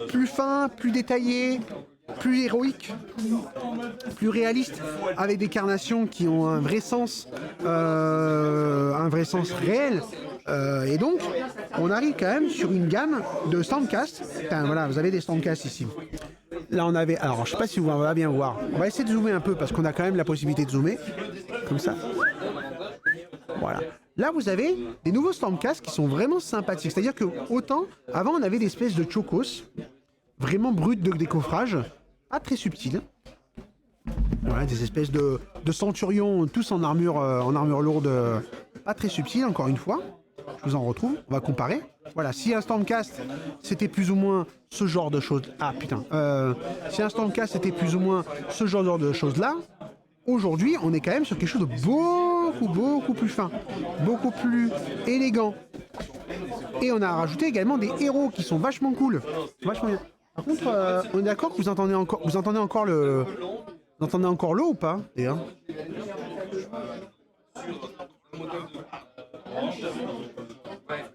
Plus fin, plus détaillé, plus héroïque, plus réaliste, avec des carnations qui ont un vrai sens réel. Et donc, on arrive quand même sur une gamme de Stormcast. Enfin, voilà, vous avez des Stormcast ici. Là, on avait... Alors, je sais pas si on va bien voir. On va essayer de zoomer un peu parce qu'on a quand même la possibilité de zoomer. Comme ça. Voilà. Là, vous avez des nouveaux Stormcast qui sont vraiment sympathiques. C'est-à-dire que, autant, avant, on avait des espèces de chocos, vraiment brutes de décoffrage, pas très subtiles. Voilà, des espèces de centurions, tous en armure lourde, pas très subtiles, encore une fois. Je vous en retrouve, on va comparer. Voilà, si un Stormcast c'était plus ou moins ce genre de choses. Ah putain. Si un Stormcast c'était plus ou moins ce genre de choses là, aujourd'hui on est quand même sur quelque chose de beaucoup plus fin, beaucoup plus élégant. Et on a rajouté également des héros qui sont vachement cool. Vachement bien. Par contre, on est d'accord que vous entendez encore l'eau ou pas d'ailleurs?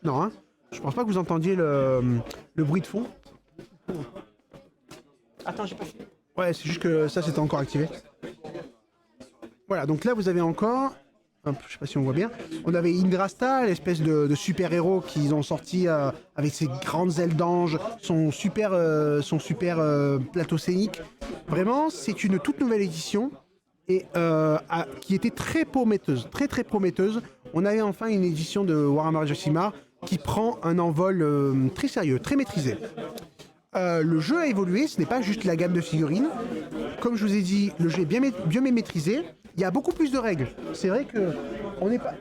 Non, hein. Je pense pas que vous entendiez le bruit de fond. Attends, j'ai pas fait. Ouais, c'est juste que ça c'était encore activé. Voilà, donc là vous avez encore... Hop, je sais pas si on voit bien. On avait Indrasta, l'espèce de super-héros qu'ils ont sorti avec ses grandes ailes d'ange, son super plateau scénique. Vraiment, c'est une toute nouvelle édition et qui était très prometteuse, très prometteuse. On avait enfin une édition de Warhammer Age of Sigmar qui prend un envol très sérieux, très maîtrisé. Le jeu a évolué, ce n'est pas juste la gamme de figurines. Comme je vous ai dit, le jeu est bien maîtrisé. Il y a beaucoup plus de règles. C'est vrai que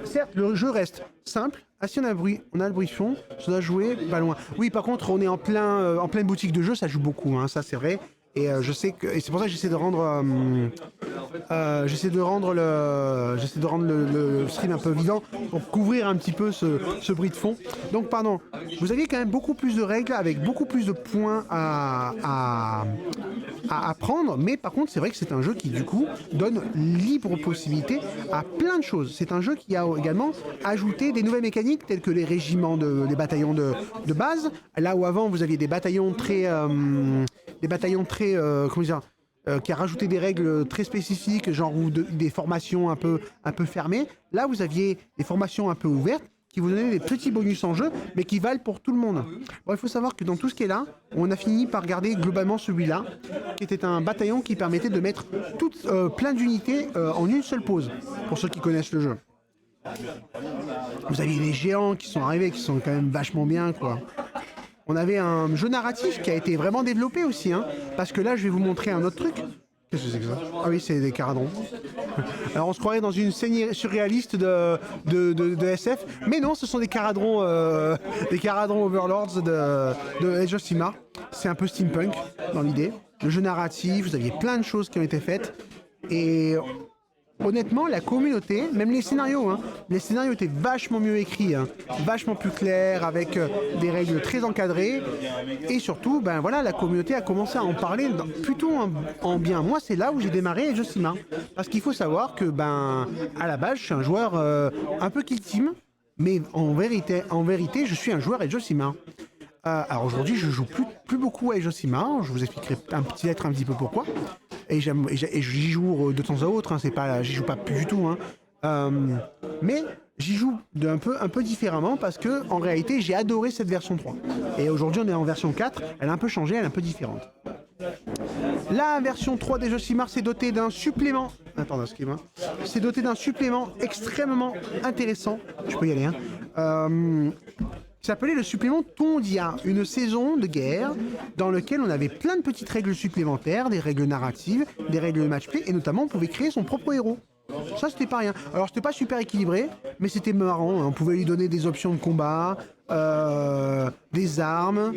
certes, le jeu reste simple. Ah si on a le bruit de fond, ça doit jouer pas loin. Oui, par contre, on est en pleine boutique de jeu, ça joue beaucoup, hein, ça c'est vrai. Et je sais que, et c'est pour ça que j'essaie de rendre le stream un peu vivant pour couvrir un petit peu ce bruit de fond. Donc pardon, vous aviez quand même beaucoup plus de règles avec beaucoup plus de points à apprendre, mais par contre c'est vrai que c'est un jeu qui du coup donne libre possibilité à plein de choses. C'est un jeu qui a également ajouté des nouvelles mécaniques telles que les régiments, les bataillons de base, là où avant vous aviez des bataillons très comment dire, qui a rajouté des règles très spécifiques, genre des formations un peu fermées. Là vous aviez des formations un peu ouvertes qui vous donnaient des petits bonus en jeu, mais qui valent pour tout le monde. Bon, il faut savoir que dans tout ce qui est là, on a fini par garder globalement celui-là, qui était un bataillon qui permettait de mettre plein d'unités en une seule pause, pour ceux qui connaissent le jeu. Vous aviez les géants qui sont arrivés, qui sont quand même vachement bien, quoi. On avait un jeu narratif qui a été vraiment développé aussi, hein. Parce que là, je vais vous montrer un autre truc. Qu'est-ce que c'est que ça? Ah oui, c'est des caradons. Alors on se croirait dans une scène surréaliste de SF, mais non, ce sont des caradrons Overlords de Age of Sigmar. C'est un peu steampunk dans l'idée. Le jeu narratif, vous aviez plein de choses qui ont été faites. Et honnêtement, la communauté, même les scénarios, hein, les scénarios étaient vachement mieux écrits, hein, vachement plus clairs, avec des règles très encadrées. Et surtout, ben voilà, la communauté a commencé à en parler plutôt en bien. Moi, c'est là où j'ai démarré Age of Sigmar. Parce qu'il faut savoir que, ben, à la base, je suis un joueur un peu kill team, mais en vérité, je suis un joueur Age of Sigmar. Alors aujourd'hui, je joue plus beaucoup à Age of Sigmar. Je vous expliquerai un petit peu pourquoi. Et j'y joue de temps à autre. Hein, c'est pas, j'y joue pas plus du tout. Hein. Mais j'y joue un peu différemment parce que en réalité, j'ai adoré cette version 3. Et aujourd'hui, on est en version 4. Elle a un peu changé, elle est un peu différente. La version 3 d'Age of Sigmar s'est dotée d'un supplément. Attends, excuse-moi. C'est doté d'un supplément extrêmement intéressant. Je peux y aller. Hein. Qui s'appelait le supplément Tondia, une saison de guerre dans lequel on avait plein de petites règles supplémentaires, des règles narratives, des règles de matchplay, et notamment on pouvait créer son propre héros. Ça, c'était pas rien. Alors, c'était pas super équilibré, mais c'était marrant. On pouvait lui donner des options de combat, des armes,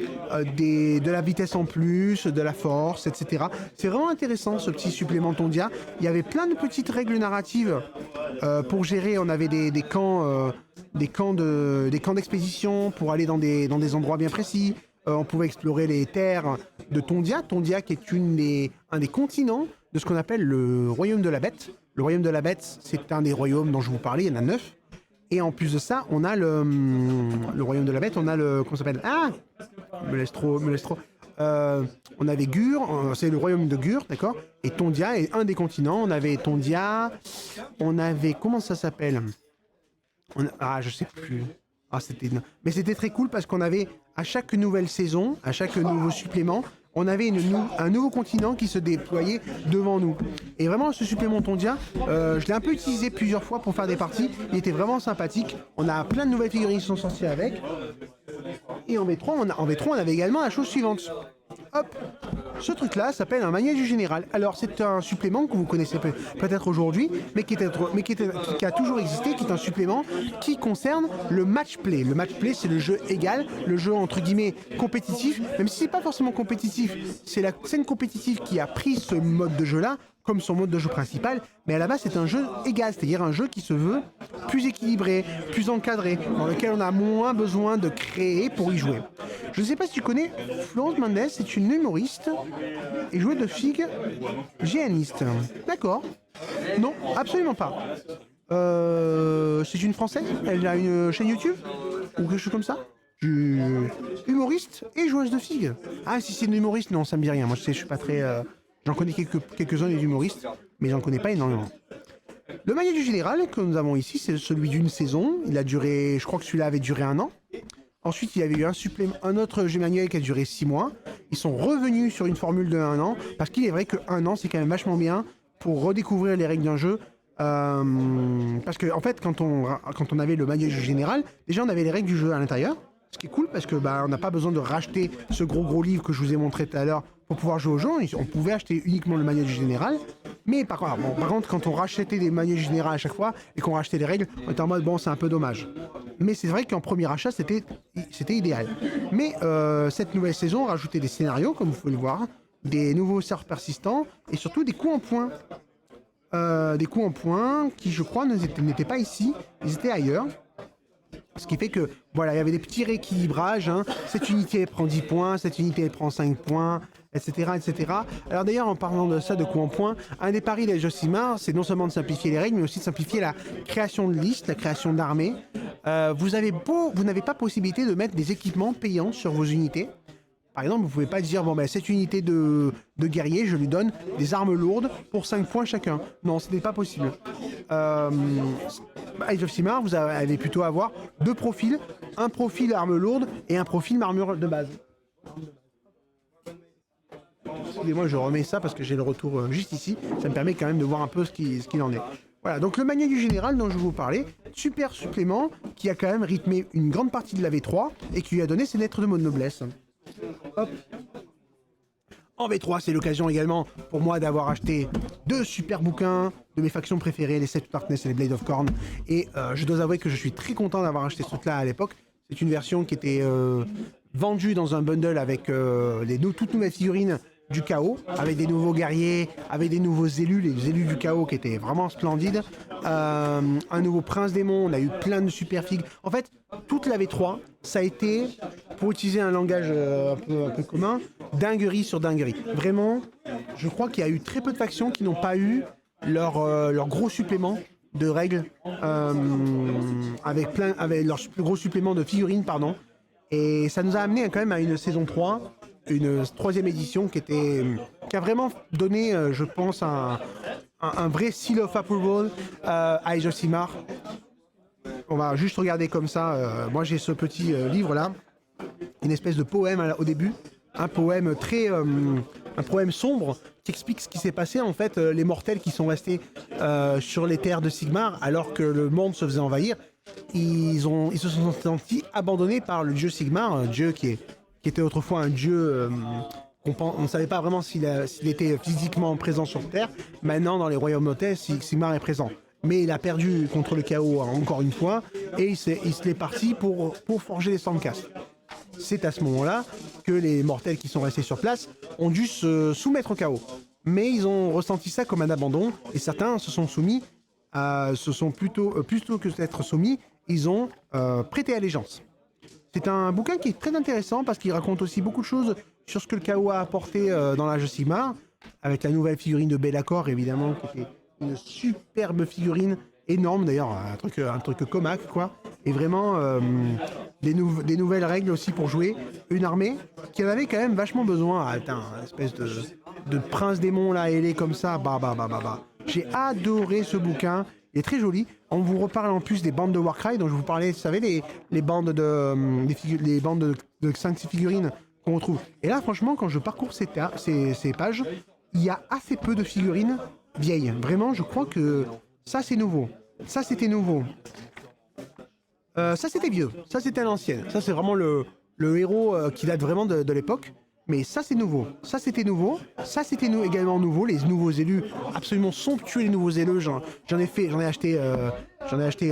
de la vitesse en plus, de la force, etc. C'est vraiment intéressant, ce petit supplément Tondia. Il y avait plein de petites règles narratives pour gérer. On avait des camps d'expédition pour aller dans des endroits bien précis. On pouvait explorer les terres de Tondia. Tondia qui est un des continents de ce qu'on appelle le royaume de la bête. Le royaume de la bête, c'est un des royaumes dont je vous parlais, il y en a 9. Et en plus de ça, on a le royaume de la bête, on a le... Comment ça s'appelle? Ah, me laisse trop. On avait Gur, c'est le royaume de Gur, d'accord? Et Tondia est un des continents. On avait Tondia, on avait... Comment ça s'appelle? Je sais plus. Mais c'était très cool parce qu'on avait, à chaque nouvelle saison, à chaque nouveau supplément, on avait un nouveau continent qui se déployait devant nous. Et vraiment, ce supplément Tondia, je l'ai un peu utilisé plusieurs fois pour faire des parties. Il était vraiment sympathique. On a plein de nouvelles figurines qui sont sorties avec. Et en V3, on avait également la chose suivante. Hop, ce truc-là s'appelle un manuel du général. Alors, c'est un supplément que vous connaissez peut-être aujourd'hui, mais qui a toujours existé, qui est un supplément qui concerne le match play. Le match play, c'est le jeu égal, le jeu entre guillemets compétitif, même si c'est pas forcément compétitif. C'est la scène compétitive qui a pris ce mode de jeu-là comme son mode de jeu principal, mais à la base c'est un jeu égal, c'est-à-dire un jeu qui se veut plus équilibré, plus encadré, dans lequel on a moins besoin de créer pour y jouer. Je ne sais pas si tu connais Florence Mendes, c'est une humoriste et joueuse de figues géaniste. D'accord. Non, absolument pas. C'est une Française? Elle a une chaîne YouTube? Ou quelque chose comme ça? Humoriste et joueuse de figues. Ah, si c'est une humoriste, non, ça me dit rien. Moi, je suis pas très... J'en connais quelques-uns des humoristes, mais j'en connais pas énormément. Le manuel du général que nous avons ici, c'est celui d'une saison. Il a duré, je crois que celui-là avait duré 1 an. Ensuite, il y avait eu un autre manuel qui a duré 6 mois. Ils sont revenus sur une formule de 1 an, parce qu'il est vrai que 1 an, c'est quand même vachement bien pour redécouvrir les règles d'un jeu. Parce que, en fait, quand on avait le manuel du général, déjà on avait les règles du jeu à l'intérieur. Ce qui est cool parce que on n'a pas besoin de racheter ce gros livre que je vous ai montré tout à l'heure pour pouvoir jouer au jeu. On pouvait acheter uniquement le manuel du général. Mais par contre, quand on rachetait des manuels du général à chaque fois et qu'on rachetait les règles, on était en mode bon, c'est un peu dommage. Mais c'est vrai qu'en premier achat, c'était idéal. Mais cette nouvelle saison rajoutait des scénarios, comme vous pouvez le voir, des nouveaux sorts persistants et surtout des coups en point. Des coups en point qui, je crois, n'étaient pas ici, ils étaient ailleurs. Ce qui fait que, voilà, il y avait des petits rééquilibrages. Hein. Cette unité, elle prend 10 points, cette unité, elle prend 5 points, etc., etc. Alors d'ailleurs, en parlant de ça, de coups en points, un des paris d'Age of Sigmar, c'est non seulement de simplifier les règles, mais aussi de simplifier la création de listes, la création d'armées. Vous n'avez pas possibilité de mettre des équipements payants sur vos unités. Par exemple, vous ne pouvez pas dire, bon, cette unité de guerrier, je lui donne des armes lourdes pour 5 points chacun. Non, ce n'est pas possible. Age of Sigmar, vous allez plutôt avoir 2 profils, un profil arme lourde et un profil armure de base. Excusez-moi, je remets ça parce que j'ai le retour juste ici. Ça me permet quand même de voir un peu ce qu'il en est. Voilà, donc le manuel du général dont je vous parlais, super supplément qui a quand même rythmé une grande partie de la V3 et qui lui a donné ses lettres de mot de noblesse. Hop. En V3, c'est l'occasion également pour moi d'avoir acheté 2 super bouquins de mes factions préférées, les Sceptres of Darkness et les Blade of Khorne. Et je dois avouer que je suis très content d'avoir acheté ce truc-là à l'époque. C'est une version qui était vendue dans un bundle avec toutes nouvelles figurines du chaos, avec des nouveaux guerriers, avec des nouveaux élus, les élus du chaos qui étaient vraiment splendides. Un nouveau prince démon, on a eu plein de super figues. En fait, toute la V3, ça a été, pour utiliser un langage un peu commun, dinguerie sur dinguerie. Vraiment, je crois qu'il y a eu très peu de factions qui n'ont pas eu leur gros supplément de règles, avec leur plus gros supplément de figurines, pardon. Et ça nous a amené quand même à une saison 3, une 3e édition qui a vraiment donné, je pense, un vrai seal of approval à Age of Sigmar. On va juste regarder comme ça. Moi, j'ai ce petit livre là, une espèce de poème au début, un poème un poème sombre qui explique ce qui s'est passé en fait, les mortels qui sont restés sur les terres de Sigmar alors que le monde se faisait envahir. Ils se sont sentis abandonnés par le dieu Sigmar, un dieu qui était autrefois un dieu on ne savait pas vraiment s'il était physiquement présent sur Terre. Maintenant, dans les royaumes hôtels, Sigmar est présent. Mais il a perdu contre le chaos encore une fois, et il se l'est parti pour forger les Stormcast. C'est à ce moment-là que les mortels qui sont restés sur place ont dû se soumettre au chaos. Mais ils ont ressenti ça comme un abandon, et certains se sont soumis, plutôt que d'être soumis, ils ont prêté allégeance. C'est un bouquin qui est très intéressant parce qu'il raconte aussi beaucoup de choses sur ce que le chaos a apporté dans l'âge de Sigmar, avec la nouvelle figurine de Be'lakor, évidemment, qui était une superbe figurine, énorme d'ailleurs, un truc comac, quoi. Et vraiment, des nouvelles règles aussi pour jouer une armée qui en avait quand même vachement besoin. Ah, putain, une espèce de prince démon là, ailé comme ça, J'ai adoré ce bouquin. Il est très joli. On vous reparle en plus des bandes de Warcry dont je vous parlais, vous savez, les bandes les bandes de 5-6 figurines qu'on retrouve. Et là, franchement, quand je parcours ces pages, il y a assez peu de figurines vieilles. Vraiment, je crois que ça, c'est nouveau. Ça, c'était nouveau. Ça, c'était vieux. Ça, c'était à l'ancienne. Ça, c'est vraiment le héros qui date vraiment de l'époque. Mais ça, c'est nouveau. Ça, c'était nouveau. Ça, c'était également nouveau. Les nouveaux élus, absolument somptueux, les nouveaux élus. J'en ai acheté,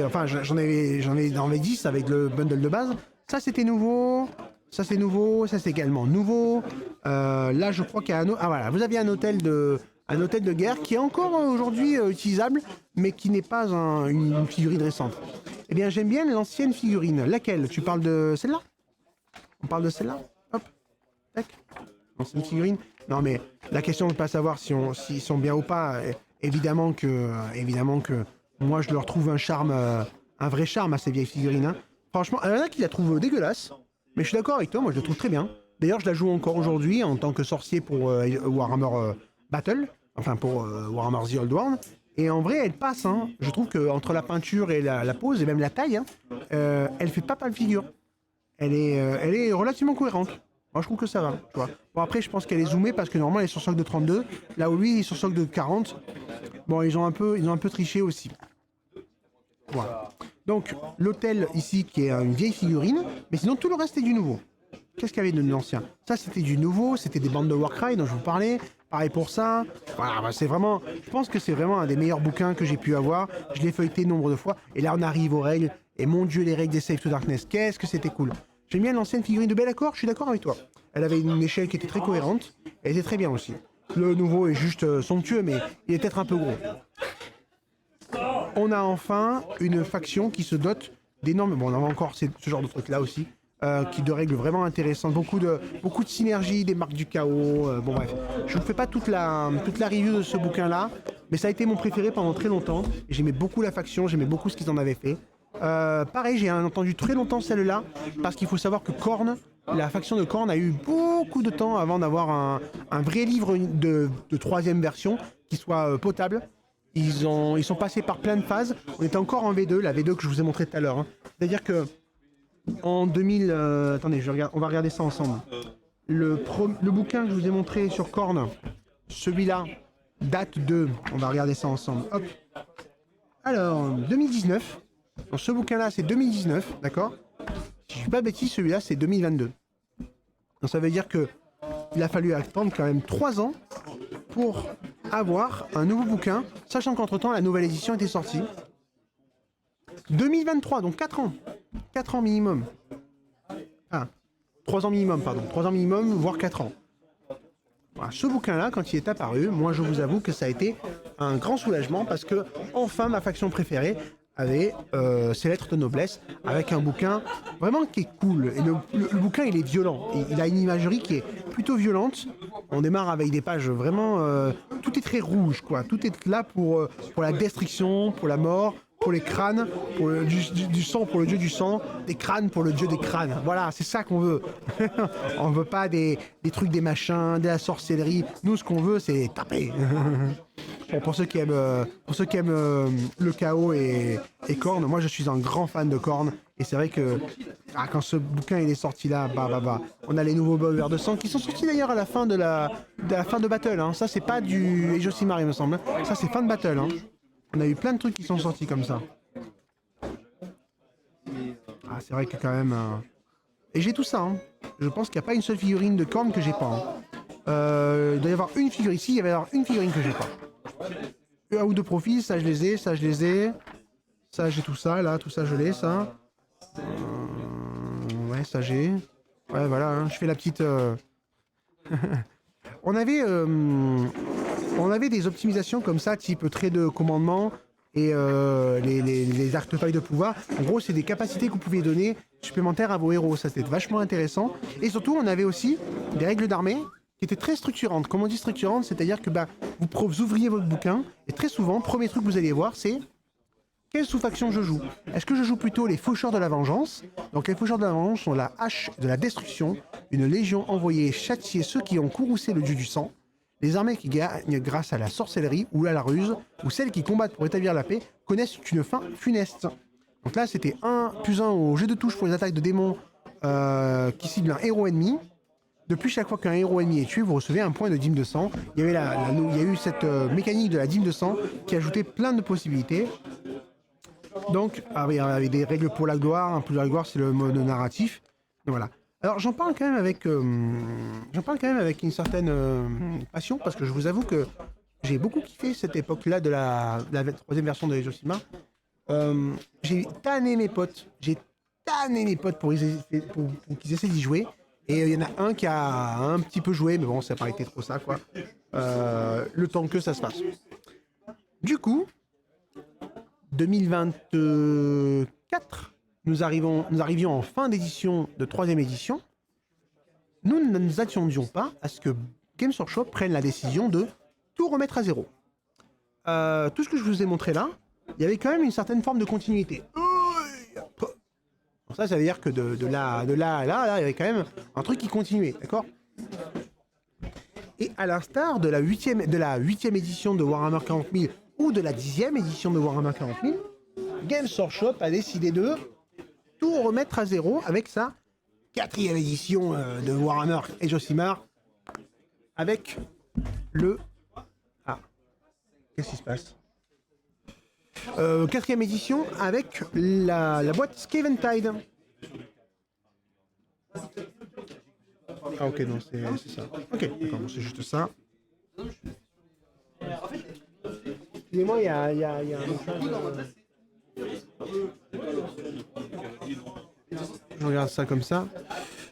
enfin, j'en avais 10 avec le bundle de base. Ça, c'était nouveau. Ça, c'est nouveau. Ça, c'est également nouveau. Là, je crois qu'il y a ah, voilà. Vous aviez un hôtel de guerre qui est encore aujourd'hui utilisable, mais qui n'est pas une figurine récente. Eh bien, j'aime bien l'ancienne figurine. Laquelle? Tu parles de celle-là? On parle de celle-là? Hop. Tac. Ancienne figurine. Non, mais la question de ne pas savoir s'ils sont bien ou pas, évidemment que moi, je leur trouve un vrai charme à ces vieilles figurines. Hein. Franchement, il y en a qui la trouvent dégueulasse, mais je suis d'accord avec toi, moi, je la trouve très bien. D'ailleurs, je la joue encore aujourd'hui en tant que sorcier pour Warhammer Battle, enfin pour Warhammer The Old World. Et en vrai, elle passe. Hein. Je trouve qu'entre la peinture et la pose, et même la taille, hein, elle fait pas de figure. Elle est relativement cohérente. Moi, je trouve que ça va. Tu vois. Bon, après, je pense qu'elle est zoomée parce que normalement, elle est sur socle de 32. Là où lui, il est sur socle de 40. Bon, ils ont un peu triché aussi. Voilà. Donc, l'hôtel ici, qui est une vieille figurine. Mais sinon, tout le reste est du nouveau. Qu'est-ce qu'il y avait de l'ancien? Ça, c'était du nouveau. C'était des bandes de Warcry dont je vous parlais. Pareil pour ça. Voilà, bah, c'est vraiment... Je pense que c'est vraiment un des meilleurs bouquins que j'ai pu avoir. Je l'ai feuilleté nombre de fois. Et là, on arrive aux règles. Et mon Dieu, les règles des Save to Darkness. Qu'est-ce que c'était cool. J'aime bien l'ancienne figurine de Be'lakor. Je suis d'accord avec toi. Elle avait une échelle qui était très cohérente. Elle était très bien aussi. Le nouveau est juste somptueux, mais il est peut-être un peu gros. On a enfin une faction qui se dote d'énormes... Bon, on a encore ce genre de trucs là aussi. Qui de règles vraiment intéressantes, beaucoup de synergie, des marques du chaos, bon bref. Je ne vous fais pas toute la review de ce bouquin-là, mais ça a été mon préféré pendant très longtemps. J'aimais beaucoup la faction, j'aimais beaucoup ce qu'ils en avaient fait. Pareil, j'ai entendu très longtemps celle-là, parce qu'il faut savoir que Khorne, la faction de Khorne a eu beaucoup de temps avant d'avoir un vrai livre de 3e version qui soit potable. Ils sont passés par plein de phases. On était encore en V2, la V2 que je vous ai montré tout à l'heure. Hein. C'est-à-dire que en 2000... attendez, on va regarder ça ensemble. Le bouquin que je vous ai montré sur Khorne, celui-là, date de... On va regarder ça ensemble. Hop. Alors, 2019. Dans ce bouquin-là, c'est 2019, d'accord? Si je ne suis pas bêtise, celui-là, c'est 2022. Donc ça veut dire que il a fallu attendre quand même 3 ans pour avoir un nouveau bouquin, sachant qu'entre-temps, la nouvelle édition était sortie. 2023, donc 4 ans. 4 ans minimum. Ah, 3 ans minimum, pardon. 3 ans minimum, voire 4 ans. Voilà, ce bouquin-là, quand il est apparu, moi je vous avoue que ça a été un grand soulagement parce que, enfin, ma faction préférée avait ses lettres de noblesse avec un bouquin vraiment qui est cool. Et le bouquin, il est violent. Il a une imagerie qui est plutôt violente. On démarre avec des pages vraiment... tout est très rouge, quoi. Tout est là pour la destruction, pour la mort, pour les crânes, pour du sang pour le dieu du sang, des crânes pour le dieu des crânes. Voilà, c'est ça qu'on veut. On veut pas des trucs, des machins, de la sorcellerie. Nous, ce qu'on veut, c'est taper. Bon, pour ceux qui aiment, le chaos et Khorne, moi je suis un grand fan de Khorne. Et c'est vrai que quand ce bouquin il est sorti là, on a les nouveaux bovers de sang qui sont sortis d'ailleurs à la fin de la fin de Battle. Hein. Ça, c'est pas du Age of Sigmar, il me semble. Ça, c'est fin de Battle. Hein. On a eu plein de trucs qui sont sortis comme ça. Ah, c'est vrai que quand même... Et j'ai tout ça. Hein. Je pense qu'il n'y a pas une seule figurine de Khorne que j'ai pas. Hein. Il doit y avoir une figurine ici, il va y avoir une figurine que j'ai pas. Un ou deux profils, ça je les ai, ça je les ai. Ça j'ai tout ça, là, tout ça je l'ai, ça. Ouais, ça j'ai. Ouais, voilà, hein, je fais la petite... On avait des optimisations comme ça, type trait de commandement et les artefacts de pouvoir. En gros, c'est des capacités que vous pouviez donner supplémentaires à vos héros. Ça, c'était vachement intéressant. Et surtout, on avait aussi des règles d'armée qui étaient très structurantes. Comme on dit structurantes, c'est-à-dire que vous ouvriez votre bouquin et très souvent, premier truc que vous allez voir, c'est quelle sous-faction je joue. Est-ce que je joue plutôt les faucheurs de la vengeance? Donc les faucheurs de la vengeance sont la hache de la destruction, une légion envoyée châtier ceux qui ont courroucé le dieu du sang, les armées qui gagnent grâce à la sorcellerie ou à la ruse, ou celles qui combattent pour établir la paix, connaissent une fin funeste. Donc là, c'était 1+1 au jeu de touche pour les attaques de démons qui ciblent un héros ennemi. Depuis chaque fois qu'un héros ennemi est tué, vous recevez un point de dîme de sang. Il y a eu cette mécanique de la dîme de sang qui ajoutait plein de possibilités. Donc, il y avait des règles pour la gloire. Hein, pour la gloire, c'est le mode narratif. Donc, voilà. Alors, j'en parle quand même avec une certaine passion parce que je vous avoue que j'ai beaucoup kiffé cette époque-là de la troisième version de Age of Sigmar. J'ai tanné mes potes. Pour qu'ils essaient d'y jouer. Et il y en a un qui a un petit peu joué, mais bon, ça n'a pas été trop ça, quoi. Le temps que ça se passe. Du coup, 2024, nous arrivions en fin d'édition de 3e édition. Nous ne nous attendions pas à ce que Games Workshop prenne la décision de tout remettre à zéro. Tout ce que je vous ai montré là, il y avait quand même une certaine forme de continuité. Ça veut dire que de là à là, il y avait quand même un truc qui continuait, d'accord? Et à l'instar de la 8e édition de Warhammer 40 000 ou de la 10e édition de Warhammer 40 000, Games Workshop a décidé de tout remettre à zéro avec sa 4e édition de Warhammer Age of Sigmar avec le... Ah, qu'est-ce qui se passe? 4e édition avec la boîte Scaventide. Ah ok, non, c'est ça. Ok, d'accord, bon, c'est juste ça. Excusez-moi, il y a un message. Je regarde ça comme ça.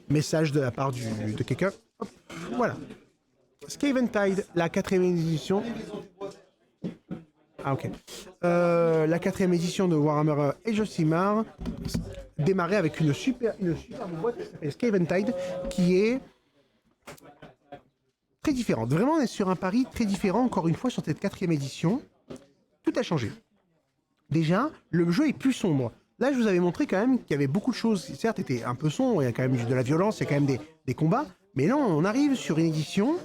Message de la part de quelqu'un. Hop, voilà. Scaventide, la 4e édition. Ah ok. La 4e édition de Warhammer Age of Sigmar démarrait avec une super boîte qui s'appelle Scaventide, qui est très différente. Vraiment, on est sur un pari très différent, encore une fois, sur cette 4e édition. Tout a changé. Déjà, le jeu est plus sombre. Là, je vous avais montré quand même qu'il y avait beaucoup de choses, certes, étaient un peu sombres, il y a quand même de la violence, il y a quand même des combats, mais là, on arrive sur une édition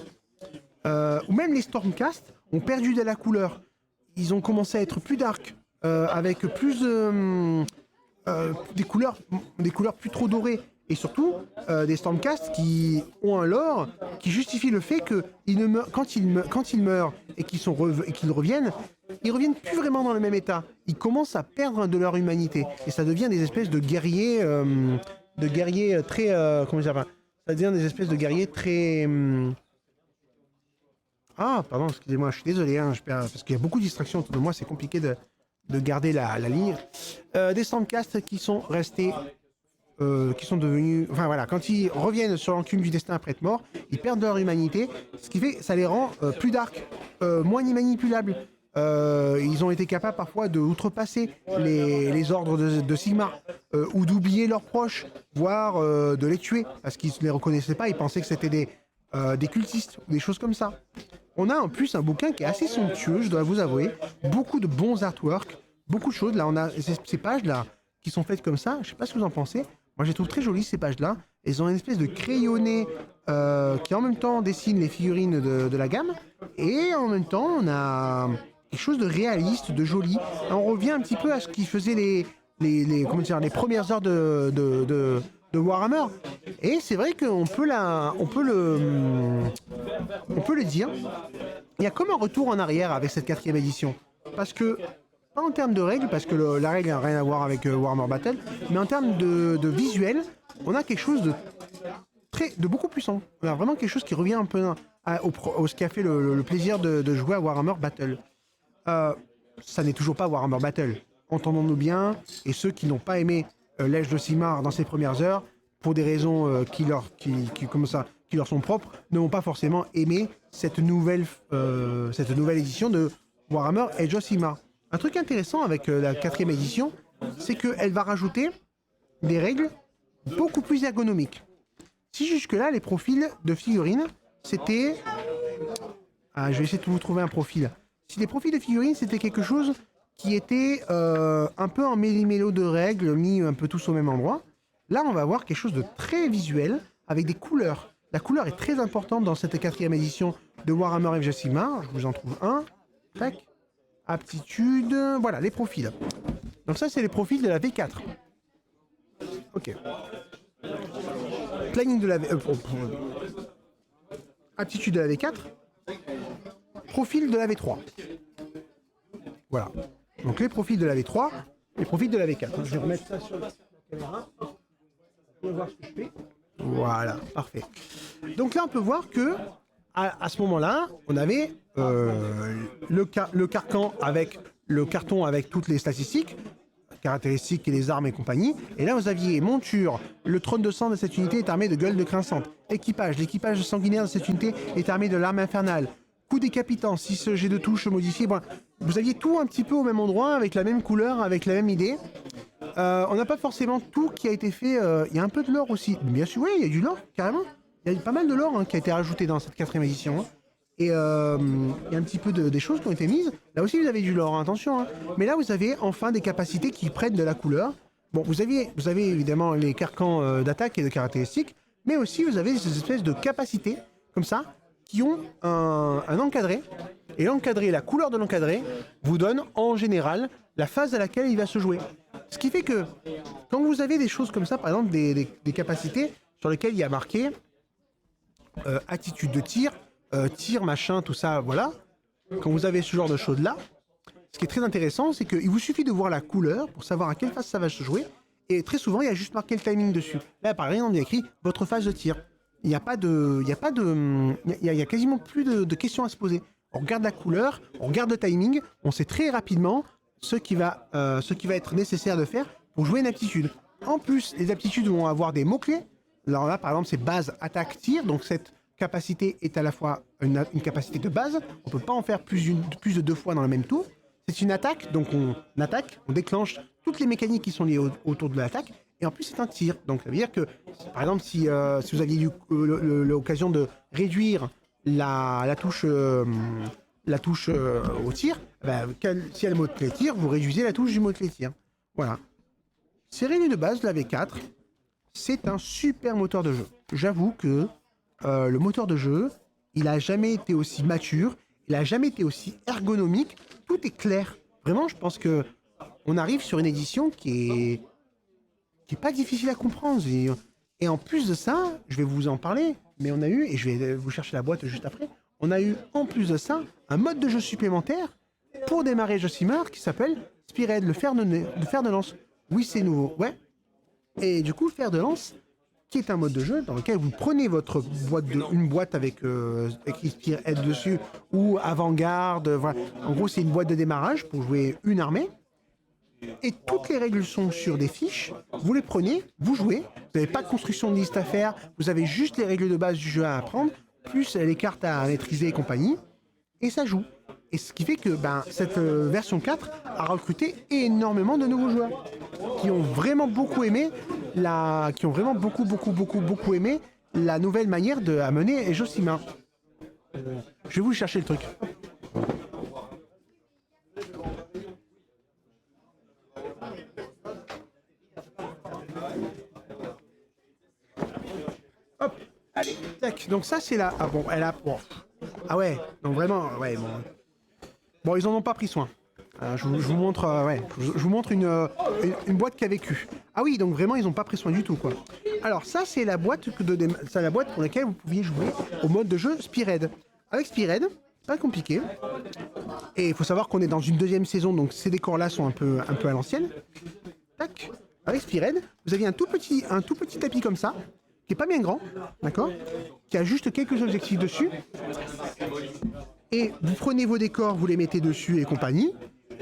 où même les Stormcast ont perdu de la couleur. Ils ont commencé à être plus dark, avec plus des couleurs plus trop dorées. Et surtout, des Stormcast qui ont un lore qui justifie le fait que quand ils meurent et qu'ils reviennent, ils reviennent plus vraiment dans le même état. Ils commencent à perdre de leur humanité. Et ça devient des espèces de guerriers, très... comment dire, enfin, ça devient des espèces de guerriers très... Ah, pardon, excusez-moi, je suis désolé, hein, parce qu'il y a beaucoup de distractions autour de moi, c'est compliqué de garder la ligne. Des Stormcast qui sont restés... qui sont devenus... Enfin voilà, quand ils reviennent sur l'enclume du destin après être morts, ils perdent leur humanité, ce qui fait que ça les rend plus dark, moins manipulables. Ils ont été capables parfois de outrepasser les ordres de Sigmar, ou d'oublier leurs proches, voire de les tuer, parce qu'ils ne les reconnaissaient pas, ils pensaient que c'était des cultistes, ou des choses comme ça. On a en plus un bouquin qui est assez somptueux, je dois vous avouer, beaucoup de bons artworks, beaucoup de choses. Là, on a ces pages-là qui sont faites comme ça, je sais pas ce que vous en pensez. Moi, je les trouve très jolies, ces pages-là. Elles ont une espèce de crayonné qui, en même temps, dessine les figurines de la gamme. Et en même temps, on a quelque chose de réaliste, de joli. On revient un petit peu à ce qui faisait les premières heures de Warhammer. Et c'est vrai qu'on peut le dire. Il y a comme un retour en arrière avec cette 4e édition. Parce que, pas en termes de règles, parce que la règle n'a rien à voir avec Warhammer Battle, mais en termes de visuel, on a quelque chose de beaucoup plus puissant. On a vraiment quelque chose qui revient un peu ce qui a fait le plaisir de jouer à Warhammer Battle. Ça n'est toujours pas Warhammer Battle. Entendons-nous bien, et ceux qui n'ont pas aimé l'Age de Sigmar dans ses premières heures, pour des raisons qui leur sont propres, ne vont pas forcément aimer cette nouvelle édition de Warhammer Age of Sigmar. Un truc intéressant avec la 4e édition, c'est qu'elle va rajouter des règles beaucoup plus ergonomiques. Si jusque-là, les profils de figurines, c'était... je vais essayer de vous trouver un profil. Si les profils de figurines, c'était quelque chose qui était un peu en méli-mélo de règles, mis un peu tous au même endroit, là, on va avoir quelque chose de très visuel, avec des couleurs. La couleur est très importante dans cette 4e édition de Warhammer Age of Sigmar. Je vous en trouve un. Tac. Aptitude, voilà, les profils. Donc ça, c'est les profils de la V4. Ok. Planning de la aptitude de la V4. Profil de la V3. Voilà. Donc les profils de la V3, les profils de la V4. Je vais remettre ça sur la caméra. On va voir ce que je fais. Voilà, parfait. Donc là, on peut voir que à ce moment-là, on avait le carcan avec le carton avec toutes les statistiques, caractéristiques et les armes et compagnie. Et là, vous aviez monture. Le trône de sang de cette unité est armé de gueules de crinçantes. Équipage. L'équipage sanguinaire de cette unité est armé de l'arme infernale. Coup décapitant. 6 jets de touche modifiés. Bon, vous aviez tout un petit peu au même endroit, avec la même couleur, avec la même idée. On n'a pas forcément tout qui a été fait. Il y a un peu de lore aussi. Bien sûr, oui, il y a du lore, carrément. Il y a pas mal de lore qui a été rajouté dans cette 4e édition. Hein. Et il y a un petit peu des choses qui ont été mises. Là aussi, vous avez du lore, attention. Hein. Mais là, vous avez enfin des capacités qui prennent de la couleur. Bon, vous avez évidemment les carcans d'attaque et de caractéristiques, mais aussi vous avez ces espèces de capacités, comme ça, qui ont un encadré. Et l'encadré, la couleur de l'encadré, vous donne en général la phase à laquelle il va se jouer. Ce qui fait que, quand vous avez des choses comme ça, par exemple des capacités sur lesquelles il y a marqué attitude de tir, tir, machin, tout ça, voilà. Quand vous avez ce genre de choses-là, ce qui est très intéressant, c'est qu'il vous suffit de voir la couleur pour savoir à quelle phase ça va se jouer. Et très souvent, il y a juste marqué le timing dessus. Là, par exemple, il y a écrit votre phase de tir. Il n'y a pas de... Il y a quasiment plus de questions à se poser. On regarde la couleur, on regarde le timing, on sait très rapidement ce qui va être nécessaire de faire pour jouer une aptitude. En plus, les aptitudes vont avoir des mots-clés. Alors là, par exemple, c'est base, attaque, tir. Donc cette capacité est à la fois une capacité de base. On ne peut pas en faire plus de 2 fois dans le même tour. C'est une attaque, donc on attaque, on déclenche toutes les mécaniques qui sont liées autour de l'attaque. Et en plus, c'est un tir. Donc ça veut dire que, par exemple, si vous aviez eu l'occasion de réduire la touche au tir, si elle mot-clé tir, vous réduisez la touche du mot-clé tir. Voilà. C'est règle de base de la V4. C'est un super moteur de jeu. J'avoue que le moteur de jeu, il a jamais été aussi mature, il a jamais été aussi ergonomique. Tout est clair. Vraiment, je pense que on arrive sur une édition qui est pas difficile à comprendre. Et en plus de ça, je vais vous en parler, mais on a eu, et je vais vous chercher la boîte juste après, on a eu en plus de ça un mode de jeu supplémentaire pour démarrer Josimar qui s'appelle Spearhead, le fer de lance. Oui, c'est nouveau, ouais. Et du coup, le fer de lance, qui est un mode de jeu dans lequel vous prenez votre une boîte avec écrit Spearhead dessus ou avant-garde, voilà. En gros, c'est une boîte de démarrage pour jouer une armée. Et toutes les règles sont sur des fiches, vous les prenez, vous jouez, vous n'avez pas de construction de liste à faire, vous avez juste les règles de base du jeu à apprendre, plus les cartes à maîtriser et compagnie, et ça joue. Et ce qui fait que cette version 4 a recruté énormément de nouveaux joueurs qui ont vraiment beaucoup aimé beaucoup aimé la nouvelle manière de amener Josimar. Je vais vous chercher le truc. Hop, allez, tac. Donc ça c'est là. Ah bon, elle a. Bon. Ah ouais, donc vraiment, ouais. Bon, ils en ont pas pris soin. Je vous montre, je vous montre une boîte qui a vécu. Ah oui, donc vraiment ils n'ont pas pris soin du tout quoi. Alors ça c'est la boîte c'est la boîte pour laquelle vous pouviez jouer au mode de jeu Spearhead. Avec Spearhead, pas compliqué. Et il faut savoir qu'on est dans une deuxième saison, donc ces décors-là sont un peu à l'ancienne. Tac. Avec Spearhead, vous aviez un tout petit tapis comme ça, qui est pas bien grand, d'accord, qui a juste quelques objectifs dessus. Et vous prenez vos décors, vous les mettez dessus et compagnie.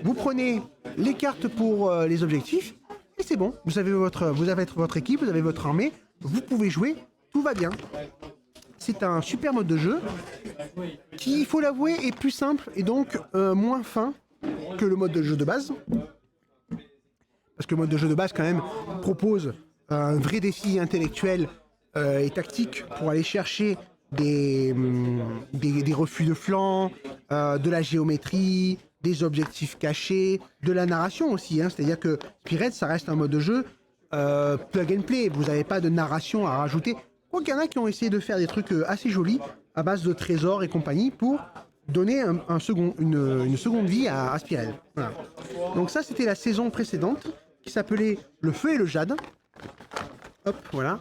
Vous prenez les cartes pour les objectifs et c'est bon. Vous avez votre équipe, vous avez votre armée, vous pouvez jouer, tout va bien. C'est un super mode de jeu qui, il faut l'avouer, est plus simple et donc moins fin que le mode de jeu de base. Parce que le mode de jeu de base, quand même, propose un vrai défi intellectuel et tactique pour aller chercher des refus de flanc, de la géométrie, des objectifs cachés, de la narration aussi. C'est-à-dire que Spearhead, ça reste un mode de jeu plug and play. Vous n'avez pas de narration à rajouter. Donc il y en a qui ont essayé de faire des trucs assez jolis à base de trésors et compagnie pour donner une seconde vie à Spearhead. Voilà. Donc ça, c'était la saison précédente qui s'appelait Le Feu et le Jade. Hop, voilà.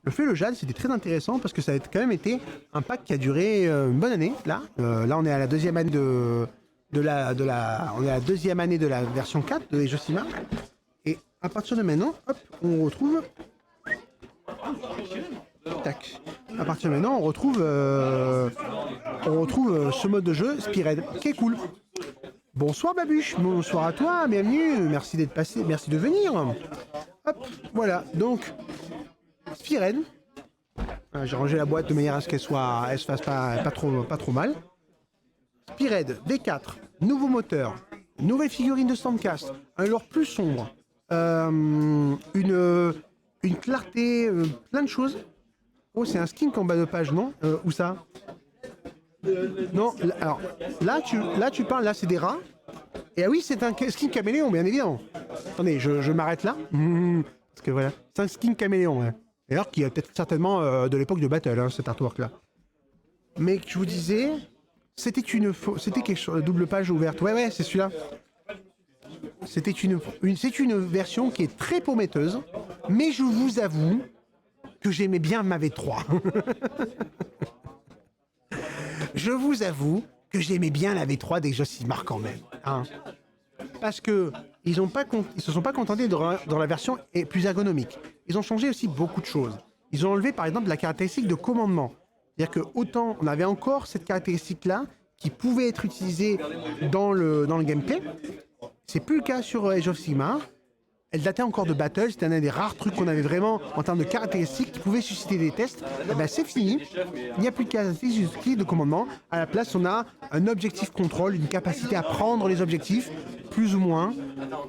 Le Feu et le Jade, c'était très intéressant parce que ça a quand même été un pack qui a duré une bonne année. Là, on est à la deuxième année on est à la deuxième année de la version 4 de Josimar. Et à partir de maintenant, hop, on retrouve. Tac. À partir de maintenant, on retrouve ce mode de jeu Spearhead, qui est cool. Bonsoir Babuche, bonsoir à toi, bienvenue, merci d'être passé, merci de venir. Hop, voilà, donc Spearhead. J'ai rangé la boîte de manière à ce qu'elle se fasse pas trop mal. Spearhead D4, nouveau moteur, nouvelle figurine de Stormcast, un lore plus sombre, une clarté, plein de choses. Oh, c'est un skin combat de page, non? Où ça? Non, alors là tu parles, là c'est des rats. Et ah oui, c'est un skin caméléon, bien évidemment. Attendez, je m'arrête là. Parce que voilà, c'est un skin caméléon. Ouais. D'ailleurs, qui est peut-être certainement de l'époque de Battle, cet artwork-là. Mais je vous disais, c'était quelque chose, double page ouverte. Ouais, c'est celui-là. C'est une version qui est très prometteuse, mais je vous avoue que j'aimais bien ma V3. Je vous avoue que j'aimais bien la V3 des Josimar quand même. Hein. Parce que ils se sont pas contentés dans la version plus ergonomique. Ils ont changé aussi beaucoup de choses. Ils ont enlevé par exemple la caractéristique de commandement. C'est-à-dire que autant on avait encore cette caractéristique-là qui pouvait être utilisée dans le gameplay, c'est plus le cas sur Age of Sigmar. Elle datait encore de Battle, c'était un des rares trucs qu'on avait vraiment en termes de caractéristiques qui pouvaient susciter des tests. Et ben c'est fini, il n'y a plus de caractéristiques de commandement. À la place, on a un objectif contrôle, une capacité à prendre les objectifs, plus ou moins.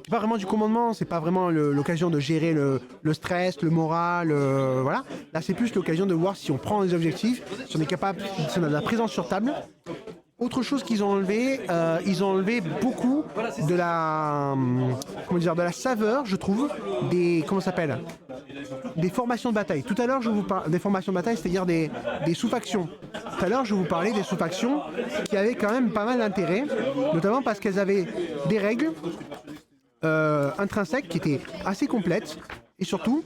C'est pas vraiment du commandement, c'est pas vraiment l'occasion de gérer le stress, le moral, voilà. Là, c'est plus l'occasion de voir si on prend les objectifs, si on est capable, si on a de la présence sur table. Autre chose qu'ils ont enlevé, ils ont enlevé beaucoup de la, de la saveur, je trouve, des formations de bataille. Tout à l'heure, je vous parle des formations de bataille, c'est-à-dire des sous-factions. Tout à l'heure, je vous parlais des sous-factions qui avaient quand même pas mal d'intérêt, notamment parce qu'elles avaient des règles intrinsèques qui étaient assez complètes, et surtout, vous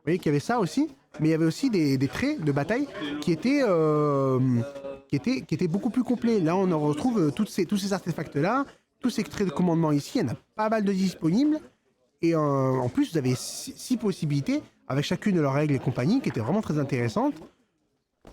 voyez qu'il y avait ça aussi, mais il y avait aussi des traits de bataille qui étaient beaucoup plus complets. Là, on en retrouve tous ces artefacts-là, tous ces traits de commandement ici, il y en a pas mal de disponibles. Et en plus, vous avez 6 possibilités, avec chacune de leurs règles et compagnie, qui étaient vraiment très intéressantes.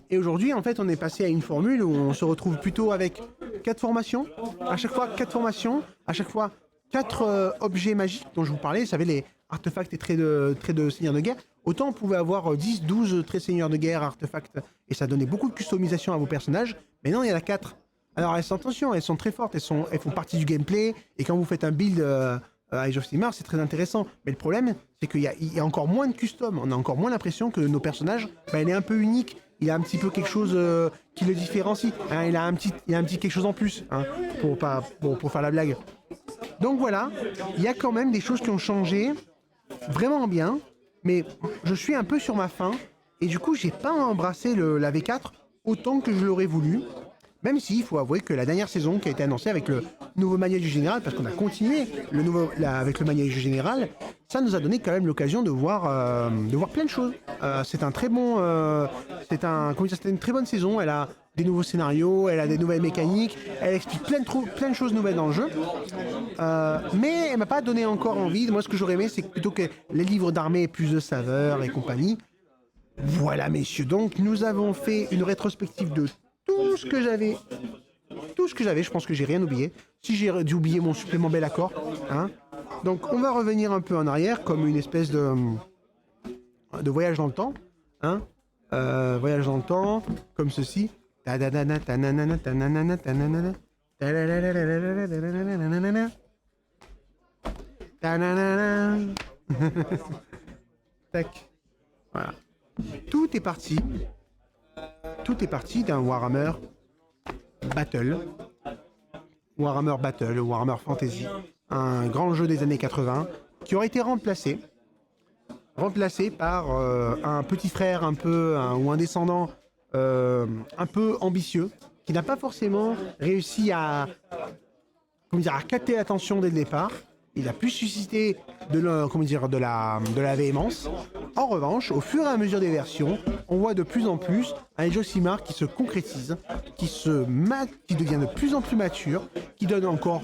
Et aujourd'hui, en fait, on est passé à une formule où on se retrouve plutôt avec 4 formations. À chaque fois, 4 formations. À chaque fois, 4 objets magiques dont je vous parlais. Vous savez, les artefacts et traits de seigneur de guerre. Autant on pouvait avoir 10, 12 traits seigneur de guerre, artefacts, et ça donnait beaucoup de customisation à vos personnages. Mais non, il y en a 4. Alors, attention, elles sont très fortes. Elles font partie du gameplay. Et quand vous faites un build Age of Sigmar, c'est très intéressant. Mais le problème, c'est qu'il y a encore moins de custom. On a encore moins l'impression que nos personnages, il est un peu unique. Il a un petit peu quelque chose qui le différencie. Hein, il a un petit quelque chose en plus, hein, pour faire la blague. Donc voilà, il y a quand même des choses qui ont changé, vraiment bien. Mais je suis un peu sur ma faim. Et du coup, j'ai pas embrassé la V4 autant que je l'aurais voulu. Même s'il faut avouer que la dernière saison qui a été annoncée avec le nouveau manuel du général, parce qu'on a continué avec le manuel du général, ça nous a donné quand même l'occasion de voir plein de choses. C'est un très bon, c'était une très bonne saison. Elle a des nouveaux scénarios, elle a des nouvelles mécaniques, elle explique plein de choses nouvelles dans le jeu. Mais elle m'a pas donné encore envie. Moi, ce que j'aurais aimé, c'est plutôt que les livres d'armée aient plus de saveur et compagnie. Voilà, messieurs. Donc, nous avons fait une rétrospective de tout ce que j'avais, je pense que j'ai rien oublié. Si j'ai dû oublier mon supplément bel accord, hein. Donc on va revenir un peu en arrière, comme une espèce de voyage dans le temps, hein. Voyage dans le temps, comme ceci. Tac. Voilà. Tout est parti d'un Warhammer Battle, Warhammer Fantasy, un grand jeu des années 80 qui aurait été remplacé par un petit frère ou un descendant un peu ambitieux qui n'a pas forcément réussi à capter l'attention dès le départ. Il a pu susciter de la véhémence. En revanche, au fur et à mesure des versions, on voit de plus en plus un Age of Sigmar qui se concrétise, qui devient de plus en plus mature, qui donne encore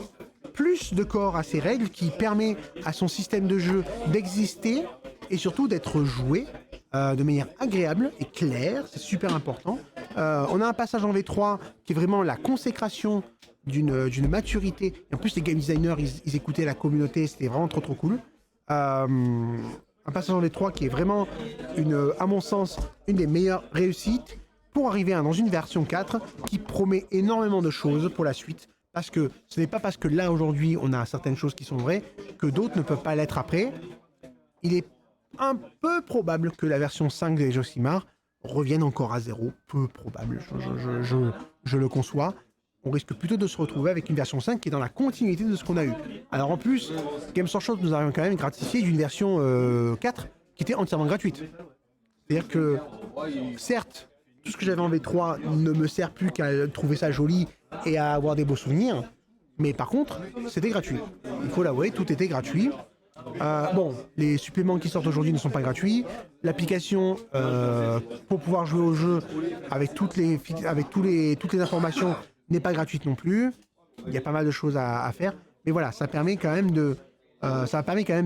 plus de corps à ses règles, qui permet à son système de jeu d'exister et surtout d'être joué de manière agréable et claire. C'est super important. On a un passage en V3 qui est vraiment la consécration d'une maturité. Et en plus, les game designers, ils écoutaient la communauté, c'était vraiment trop cool. Un passage en V3 qui est vraiment, à mon sens, une des meilleures réussites pour arriver dans une version 4 qui promet énormément de choses pour la suite. Parce que ce n'est pas parce que là, aujourd'hui, on a certaines choses qui sont vraies que d'autres ne peuvent pas l'être après. Il est un peu probable que la version 5 de Age of Sigmar revienne encore à zéro. Peu probable, je le conçois. On risque plutôt de se retrouver avec une version 5 qui est dans la continuité de ce qu'on a eu. Alors en plus, Games Workshop nous a quand même gratifié d'une version 4 qui était entièrement gratuite. C'est-à-dire que, certes, tout ce que j'avais en V3 ne me sert plus qu'à trouver ça joli et à avoir des beaux souvenirs, mais par contre, c'était gratuit. Il faut l'avouer, tout était gratuit. Bon, les suppléments qui sortent aujourd'hui ne sont pas gratuits. L'application pour pouvoir jouer au jeu avec toutes les informations n'est pas gratuite non plus. Il y a pas mal de choses à faire. Mais voilà, ça permet quand même de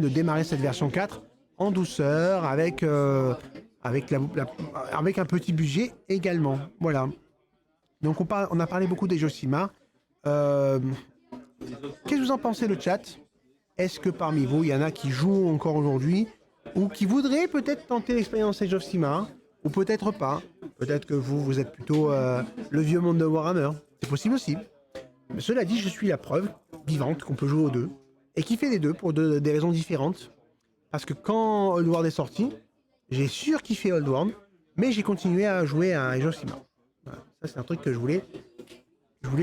démarrer cette version 4 en douceur, avec un petit budget également. Voilà. Donc on a parlé beaucoup des jeux Sigmar. Qu'est-ce que vous en pensez, le chat? Est-ce que parmi vous, il y en a qui jouent encore aujourd'hui ou qui voudraient peut-être tenter l'expérience Age of Sigmar, ou peut-être pas? Peut-être que vous êtes plutôt le vieux monde de Warhammer. C'est possible aussi. Mais cela dit, je suis la preuve vivante qu'on peut jouer aux deux, et qui fait les deux pour des raisons différentes. Parce que quand Old World est sorti, j'ai surkiffé Old World, mais j'ai continué à jouer à Age of Sigmar. Voilà. Ça, c'est un truc que je voulais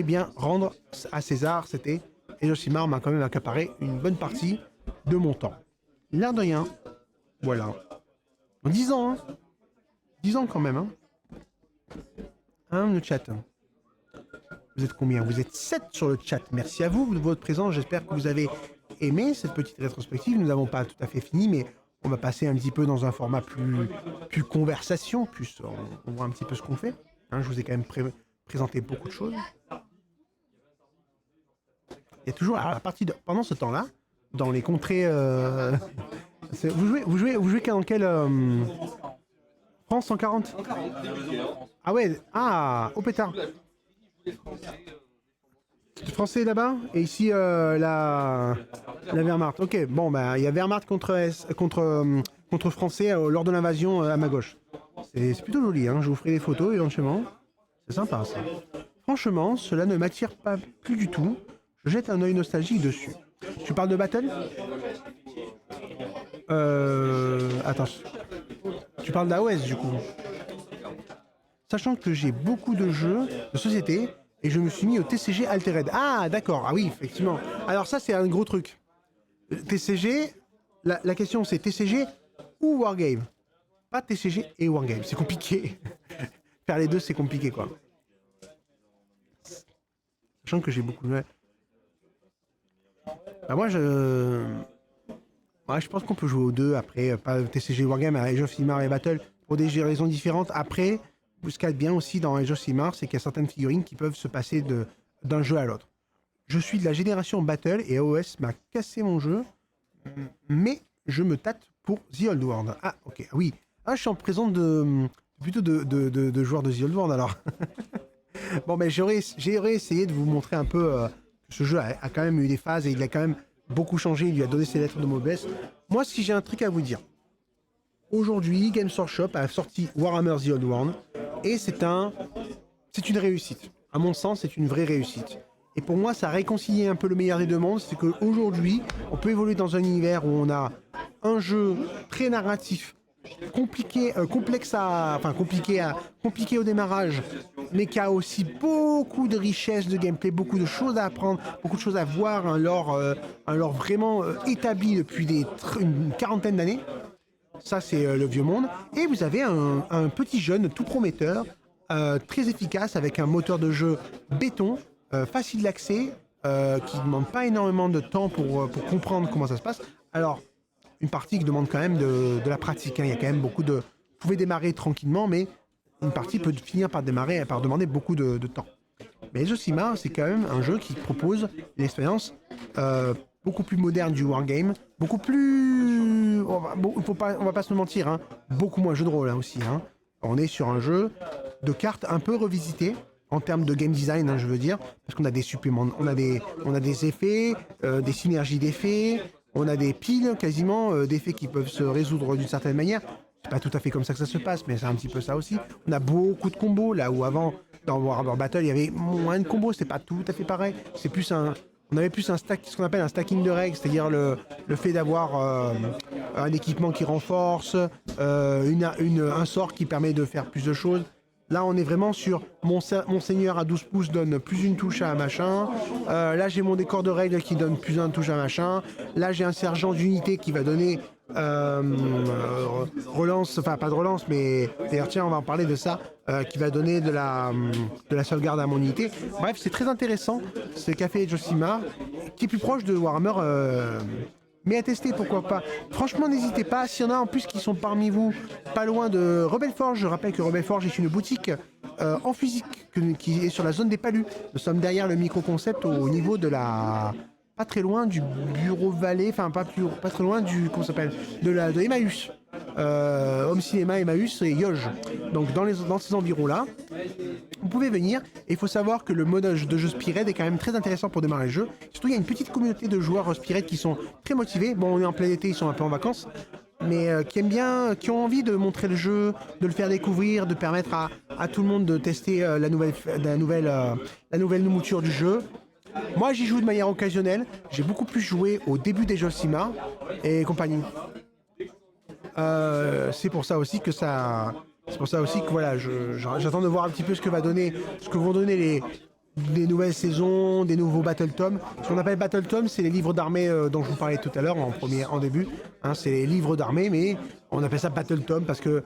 bien rendre à César. C'était Age of Sigmar m'a quand même accaparé une bonne partie de mon temps. L'air de rien. Voilà. 10 ans, hein. 10 ans quand même, hein. Hein, le chat. Vous êtes combien? Vous êtes 7 sur le chat. Merci à vous de votre présence. J'espère que vous avez aimé cette petite rétrospective. Nous n'avons pas tout à fait fini, mais on va passer un petit peu dans un format plus conversation, plus on voit un petit peu ce qu'on fait. Hein, je vous ai quand même présenté beaucoup de choses. il y a toujours, alors, pendant ce temps-là, dans les contrées, vous jouez dans quelle France 140? Ah ouais, au pétard. Français là-bas et ici la Wehrmacht. Ok, bon bah il y a Wehrmacht contre Français lors de l'invasion à ma gauche. C'est plutôt joli, hein. Je vous ferai des photos éventuellement. C'est sympa ça. Franchement, cela ne m'attire pas plus du tout. Je jette un œil nostalgique dessus. Tu parles de Battle? Attends. Tu parles d'AOS du coup. Sachant que j'ai beaucoup de jeux de société et je me suis mis au TCG Altered. Ah d'accord, ah oui, effectivement. Alors ça c'est un gros truc. TCG, la question c'est TCG ou Wargame? Pas TCG et Wargame, c'est compliqué. Faire les deux c'est compliqué quoi. Sachant que j'ai beaucoup de... Bah moi je pense qu'on peut jouer aux deux après, pas TCG Wargame, à Age of Sigmar et Battle pour des raisons différentes. Après, ce qu'il y a de bien aussi dans Age of Sigmar, c'est qu'il y a certaines figurines qui peuvent se passer d'un jeu à l'autre. Je suis de la génération Battle et AOS m'a cassé mon jeu, mais je me tâte pour The Old World. Ah, ok, oui. Ah, je suis en présence plutôt de joueurs de The Old World alors. Bon, mais j'aurais essayé de vous montrer un peu que ce jeu a quand même eu des phases et il a quand même beaucoup changé. Il lui a donné ses lettres de noblesse. Moi, si j'ai un truc à vous dire, aujourd'hui, Games Workshop a sorti Warhammer The Old World et c'est une réussite. À mon sens, c'est une vraie réussite. Et pour moi, ça a réconcilié un peu le meilleur des deux mondes. C'est qu'aujourd'hui, on peut évoluer dans un univers où on a un jeu très narratif, compliqué au démarrage, mais qui a aussi beaucoup de richesses de gameplay, beaucoup de choses à apprendre, beaucoup de choses à voir, un lore vraiment établi depuis une quarantaine d'années. Ça, c'est le vieux monde. Et vous avez un petit jeune tout prometteur, très efficace, avec un moteur de jeu béton, facile d'accès, qui ne demande pas énormément de temps pour comprendre comment ça se passe. Alors, une partie qui demande quand même de la pratique, hein. Il y a quand même beaucoup de... Vous pouvez démarrer tranquillement, mais une partie peut finir par demander beaucoup de temps. Mais Age of Sigmar, c'est quand même un jeu qui propose une expérience beaucoup plus moderne du wargame, beaucoup plus... On va pas se mentir, hein, beaucoup moins jeu de rôle hein, aussi. Hein. On est sur un jeu de cartes un peu revisité en termes de game design, hein, je veux dire, parce qu'on a des suppléments, on a des effets, des synergies d'effets, on a des piles quasiment d'effets qui peuvent se résoudre d'une certaine manière. C'est pas tout à fait comme ça que ça se passe, mais c'est un petit peu ça aussi. On a beaucoup de combos, là où avant, dans Warhammer Battle, il y avait moins de combos, c'est pas tout à fait pareil. C'est plus on avait plus ce qu'on appelle un stacking de règles, c'est-à-dire le fait d'avoir un équipement qui renforce, un sort qui permet de faire plus de choses. Là, on est vraiment sur mon seigneur à 12 pouces donne plus une touche à un machin. Là, j'ai mon décor de règles qui donne plus une touche à un machin. Là, j'ai un sergent d'unité qui va donner relance, enfin pas de relance, mais d'ailleurs, tiens, on va en parler de ça, qui va donner de la sauvegarde à mon unité. Bref, c'est très intéressant ce qu'a fait Age of Sigmar, qui est plus proche de Warhammer. Mais à tester, pourquoi pas. Franchement, n'hésitez pas. S'il y en a en plus qui sont parmi vous, pas loin de Rebel Forge. Je rappelle que Rebel Forge est une boutique en physique qui est sur la zone des Palus. Nous sommes derrière le micro-concept au niveau de la... Pas très loin du Bureau Vallée, enfin pas très loin du... Comment ça s'appelle de Emmaüs. Home Cinéma, Emmaüs et Yoge. Donc dans ces environs-là, vous pouvez venir. Et il faut savoir que le mode de jeu Spearhead est quand même très intéressant pour démarrer le jeu. Surtout, il y a une petite communauté de joueurs Spearhead qui sont très motivés. Bon, on est en plein été, ils sont un peu en vacances. Mais qui aiment bien, qui ont envie de montrer le jeu, de le faire découvrir, de permettre à tout le monde de tester la nouvelle mouture du jeu. Moi, j'y joue de manière occasionnelle. J'ai beaucoup plus joué au début des Age of Sigmar et compagnie. C'est pour ça aussi que voilà, j'attends de voir un petit peu ce que vont donner les nouvelles saisons, des nouveaux Battle Tomes. Ce qu'on appelle Battle Tomes, c'est les livres d'armée dont je vous parlais tout à l'heure en début. Hein, c'est les livres d'armée, mais on appelle ça Battle Tome parce que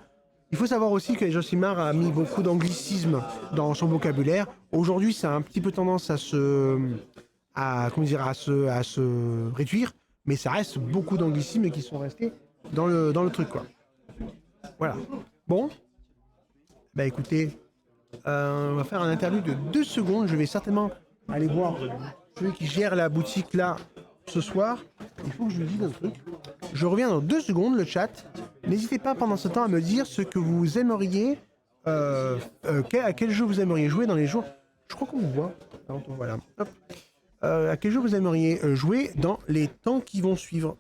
il faut savoir aussi que Age of Sigmar a mis beaucoup d'anglicisme dans son vocabulaire. Aujourd'hui, ça a un petit peu tendance à se réduire, mais ça reste beaucoup d'anglicismes qui sont restés dans le truc, quoi. Voilà. Bon. Bah écoutez, on va faire un interlude de 2 secondes. Je vais certainement aller boire celui qui gère la boutique là ce soir. Il faut que je lui dise un truc. Je reviens dans 2 secondes, le chat. N'hésitez pas pendant ce temps à me dire ce que vous aimeriez, à quel jeu vous aimeriez jouer dans les jours. Je crois qu'on vous voit. Voilà. Hop. À quel jeu vous aimeriez jouer dans les temps qui vont suivre.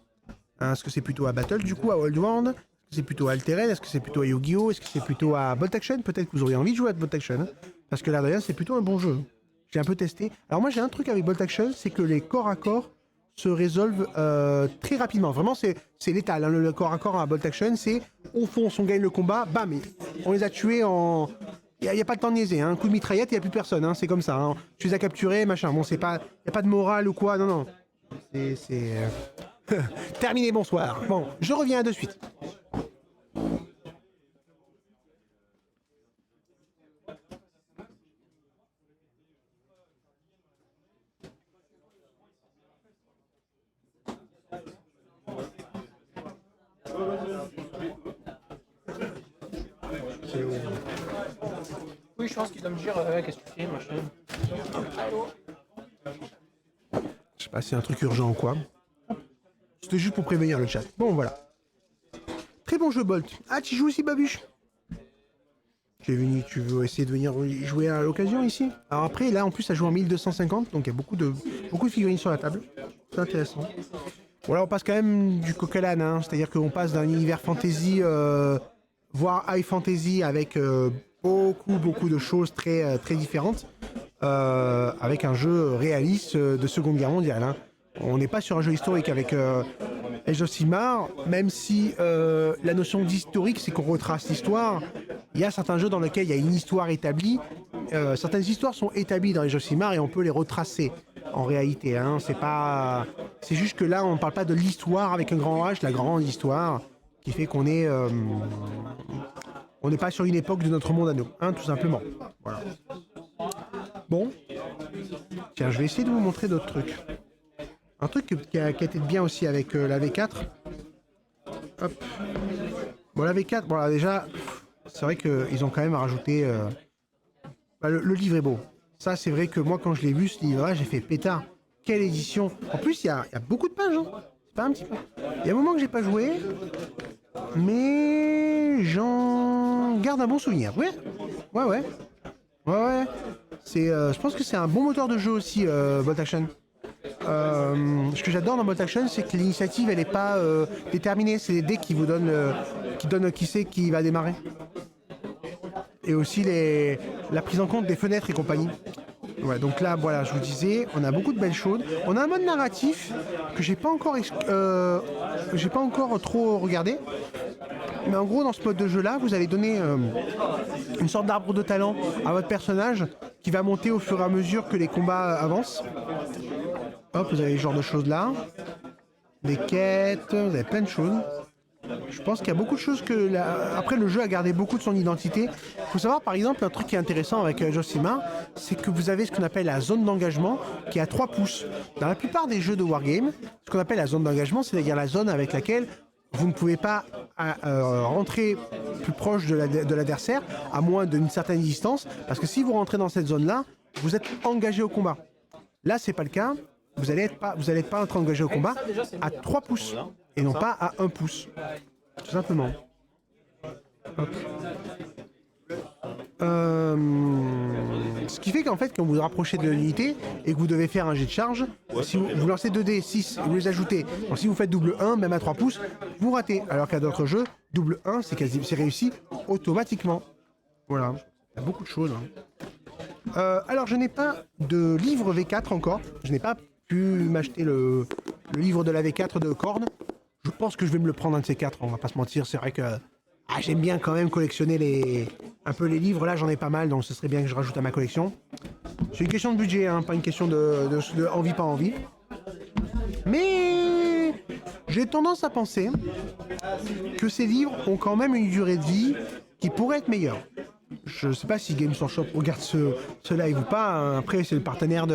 Hein, est-ce que c'est plutôt à Battle, du coup, à Old World? Est-ce que c'est plutôt à Altered? Est-ce que c'est plutôt à Yu-Gi-Oh? Est-ce que c'est plutôt à Bolt Action? Peut-être que vous auriez envie de jouer à Bolt Action. Hein, parce que là, d'ailleurs, c'est plutôt un bon jeu. J'ai un peu testé. Alors moi, j'ai un truc avec Bolt Action, c'est que les corps à corps se résolvent très rapidement. Vraiment, c'est létal. Hein, le corps à corps à Bolt Action, c'est on fonce, on gagne le combat, bam, on les a tués en... Il n'y a pas de temps de niaiser, hein. Un coup de mitraillette, il n'y a plus personne, hein. C'est comme ça. Hein. Tu les as capturés, machin. Bon, c'est pas... Il n'y a pas de morale ou quoi, non, non. C'est... Terminé, bonsoir. Bon, je reviens de suite.
Oui, je pense qu'il doit me dire qu'est-ce que tu fais, machin.
Je sais pas si c'est un truc urgent ou quoi. C'était juste pour prévenir le chat. Bon, voilà. Très bon jeu, Bolt. Ah, tu joues aussi, Babuche? Tu veux essayer de venir jouer à l'occasion ici? Alors après, là, en plus, ça joue en 1250, donc il y a beaucoup de figurines sur la table. C'est intéressant. Bon, là, on passe quand même du coq à l'âne, hein. C'est-à-dire qu'on passe d'un univers fantasy, voire high fantasy, avec beaucoup de choses très différentes, avec un jeu réaliste de Seconde Guerre mondiale. Hein. On n'est pas sur un jeu historique avec Age of Sigmar, même si la notion d'historique, c'est qu'on retrace l'histoire. Il y a certains jeux dans lesquels il y a une histoire établie. Certaines histoires sont établies dans Age of Sigmar et on peut les retracer en réalité. Hein. C'est juste que là, on ne parle pas de l'histoire avec un grand H, la grande histoire, qui fait qu'on est... on n'est pas sur une époque de notre monde à nous, hein, tout simplement. Voilà. Bon. Tiens, je vais essayer de vous montrer d'autres trucs. Un truc qui a été bien aussi avec la V4. Hop. Bon, la V4, bon là déjà, c'est vrai qu'ils ont quand même rajouté... le livre est beau. Ça, c'est vrai que moi, quand je l'ai vu, ce livre-là, j'ai fait pétard. Quelle édition. En plus, il y a beaucoup de pages. Hein. C'est pas un petit peu. Il y a un moment que j'ai pas joué, mais j'en garde un bon souvenir. Ouais. Je pense que c'est un bon moteur de jeu aussi, Bolt Action. Ce que j'adore dans Bolt Action, c'est que l'initiative, elle n'est pas déterminée. C'est les dés qui vous donnent, qui c'est qui va démarrer. Et aussi la prise en compte des fenêtres et compagnie. Ouais, donc là, voilà, je vous disais, on a beaucoup de belles choses. On a un mode narratif que j'ai pas encore trop regardé. Mais en gros, dans ce mode de jeu-là, vous allez donner une sorte d'arbre de talent à votre personnage qui va monter au fur et à mesure que les combats avancent. Hop, vous avez ce genre de choses-là. Des quêtes, vous avez plein de choses. Je pense qu'il y a beaucoup de choses que... Après, le jeu a gardé beaucoup de son identité. Il faut savoir, par exemple, un truc qui est intéressant avec Age of Sigmar, c'est que vous avez ce qu'on appelle la zone d'engagement qui est à 3 pouces. Dans la plupart des jeux de Wargame, ce qu'on appelle la zone d'engagement, c'est-à-dire la zone avec laquelle vous ne pouvez pas rentrer plus proche de l'adversaire à moins d'une certaine distance, parce que si vous rentrez dans cette zone-là, vous êtes engagé au combat. Là, c'est pas le cas. Vous n'allez pas être engagé au combat à 3 pouces et non pas à 1 pouce. Tout simplement. Ce qui fait qu'en fait, quand vous vous rapprochez de l'unité et que vous devez faire un jet de charge, si vous lancez 2D, 6 et vous les ajoutez, donc si vous faites double 1, même à 3 pouces, vous ratez. Alors qu'à d'autres jeux, double 1, c'est réussi automatiquement. Voilà. Il y a beaucoup de choses. Hein. Alors, je n'ai pas de livre V4 encore. Je n'ai pas pu m'acheter le livre de la V4 de Korn. Je pense que je vais me le prendre un de ces 4, on va pas se mentir. C'est vrai que j'aime bien quand même collectionner un peu les livres. Là, j'en ai pas mal, donc ce serait bien que je rajoute à ma collection. C'est une question de budget, hein, pas une question de envie, pas envie. Mais j'ai tendance à penser que ces livres ont quand même une durée de vie qui pourrait être meilleure. Je sais pas si Games Workshop regarde ce live ou pas. Après, c'est un partenaire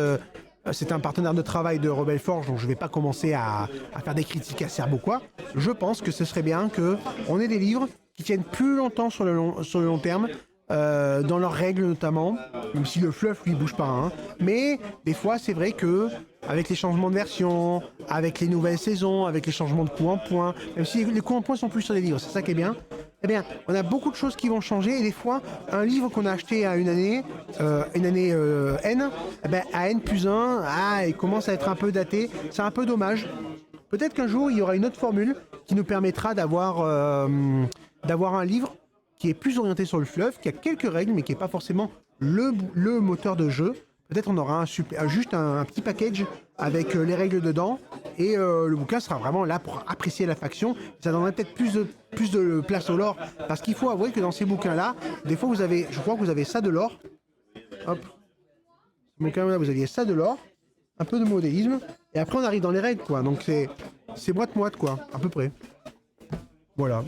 de travail de Rebel Forge, donc je vais pas commencer à faire des critiques acerbes ou quoi. Je pense que ce serait bien qu'on ait des livres qui tiennent plus longtemps sur le long terme, dans leurs règles notamment, même si le fluff lui bouge pas. Hein. Mais des fois, c'est vrai que avec les changements de version, avec les nouvelles saisons, avec les changements de coups en point, même si les coups en point sont plus sur les livres, c'est ça qui est bien. Eh bien, on a beaucoup de choses qui vont changer et des fois, un livre qu'on a acheté à une année N, eh ben, à N plus 1, il commence à être un peu daté, c'est un peu dommage. Peut-être qu'un jour, il y aura une autre formule qui nous permettra d'avoir un livre qui est plus orienté sur le fluff, qui a quelques règles, mais qui n'est pas forcément le moteur de jeu. Peut-être on aura juste un petit package avec les règles dedans et le bouquin sera vraiment là pour apprécier la faction. Ça donnerait peut-être plus de place au lore parce qu'il faut avouer que dans ces bouquins-là, des fois je crois que vous avez ça de lore. Hop. Ce bouquin-là, vous aviez ça de lore, un peu de modélisme et après on arrive dans les règles quoi. Donc c'est moite-moite quoi, à peu près. Voilà.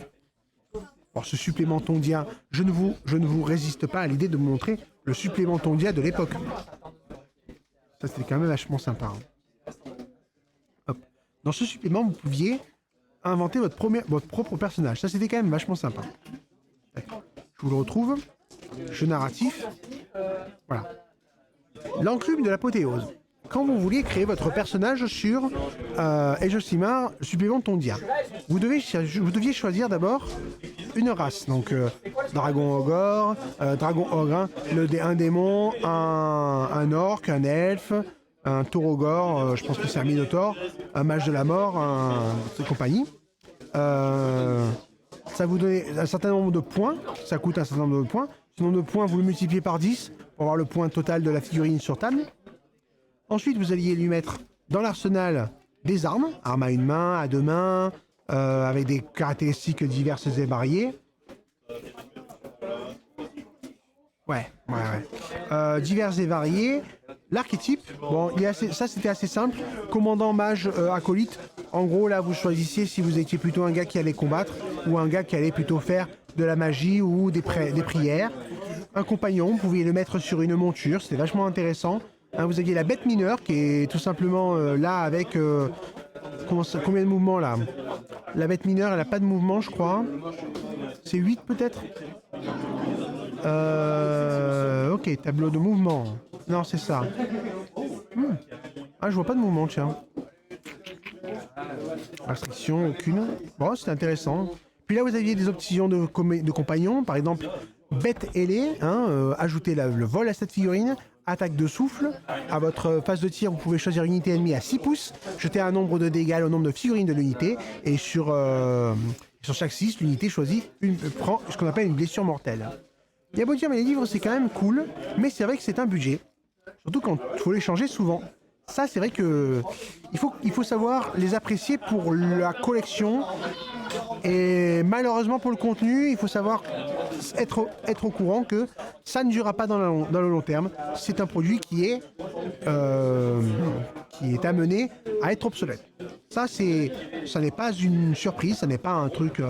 Alors ce supplément tondien, je ne vous résiste pas à l'idée de vous montrer le supplément tondien de l'époque. Ça c'était quand même vachement sympa. Hein. Hop. Dans ce supplément, vous pouviez inventer votre propre personnage. Ça c'était quand même vachement sympa. Je vous le retrouve. Jeu narratif. Voilà. L'enclume de l'apothéose. Quand vous vouliez créer votre personnage sur Age of Sigmar, supplément tondien, vous deviez choisir d'abord une race. Donc dragon ogre, un démon, un orc, un elfe, un taurogore, je pense que c'est un minotaure, un mage de la mort, et compagnie. Ça vous donne un certain nombre de points, ça coûte un certain nombre de points. Ce nombre de points, vous le multipliez par 10 pour avoir le point total de la figurine sur table. Ensuite, vous alliez lui mettre dans l'arsenal des armes à une main, à deux mains, avec des caractéristiques diverses et variées. Ouais. Diverses et variées. L'archétype, bon, ça c'était assez simple. Commandant, mage, acolyte. En gros, là, vous choisissiez si vous étiez plutôt un gars qui allait combattre ou un gars qui allait plutôt faire de la magie ou des prières. Un compagnon, vous pouviez le mettre sur une monture, c'était vachement intéressant. Hein, vous aviez la bête mineure qui est tout simplement là avec... combien de mouvements là? La bête mineure, elle n'a pas de mouvement, je crois. C'est 8 peut-être. Ok, tableau de mouvement. Non, c'est ça. Ah, je vois pas de mouvement, tiens. Restriction, aucune. Bon, c'était intéressant. Puis là, vous aviez des options de compagnons. Par exemple, bête ailée, ajouter le vol à cette figurine. Attaque de souffle. À votre phase de tir, vous pouvez choisir une unité ennemie à 6 pouces, jeter un nombre de dégâts au nombre de figurines de l'unité, et sur chaque 6, l'unité choisie prend ce qu'on appelle une blessure mortelle. Il y a beau dire, mais les livres, c'est quand même cool, mais c'est vrai que c'est un budget. Surtout quand il faut les changer souvent. Ça, c'est vrai que il faut savoir les apprécier pour la collection. Et malheureusement pour le contenu, il faut savoir être au courant que ça ne durera pas dans le long terme. C'est un produit qui est amené à être obsolète. Ça n'est pas une surprise, ça n'est pas un truc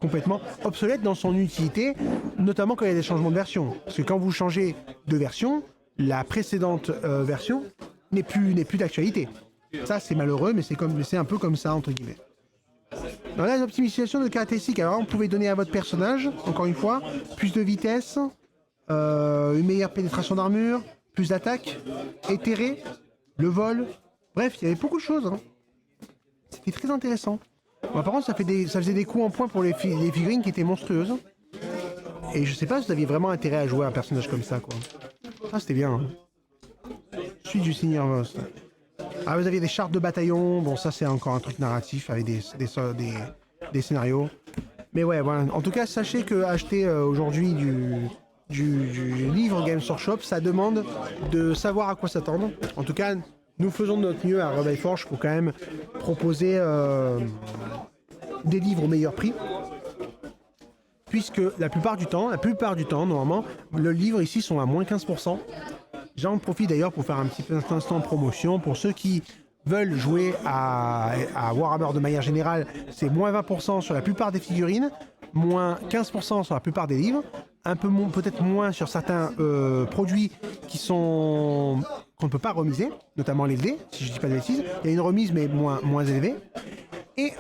complètement obsolète dans son utilité, notamment quand il y a des changements de version. Parce que quand vous changez de version, la précédente version n'est plus d'actualité. Ça, c'est malheureux, mais c'est un peu comme ça, entre guillemets. Dans les optimisations de caractéristiques, alors on pouvait donner à votre personnage, encore une fois, plus de vitesse, une meilleure pénétration d'armure, plus d'attaque, éthéré, le vol. Bref, il y avait beaucoup de choses. Hein. C'était très intéressant. Bon, par contre, ça faisait des coups en point pour les figurines qui étaient monstrueuses. Et je sais pas si vous aviez vraiment intérêt à jouer un personnage comme ça, quoi. Ah, c'était bien. Hein. Suite du Seigneur Voss. Ah, vous aviez des chartes de bataillon. Bon, ça, c'est encore un truc narratif avec des scénarios. Mais ouais, voilà. En tout cas, sachez que acheter aujourd'hui du livre Games Workshop, ça demande de savoir à quoi s'attendre. En tout cas, nous faisons de notre mieux à Rebelle Forge pour quand même proposer des livres au meilleur prix. Puisque la plupart du temps, normalement, le livre ici sont à moins 15%. J'en profite d'ailleurs pour faire un petit instant de promotion. Pour ceux qui veulent jouer à Warhammer de manière générale, c'est moins 20% sur la plupart des figurines, moins 15% sur la plupart des livres, un peu peut-être moins sur certains produits qu'on ne peut pas remiser, notamment les dés, si je ne dis pas de bêtises. Il y a une remise mais moins élevée. Et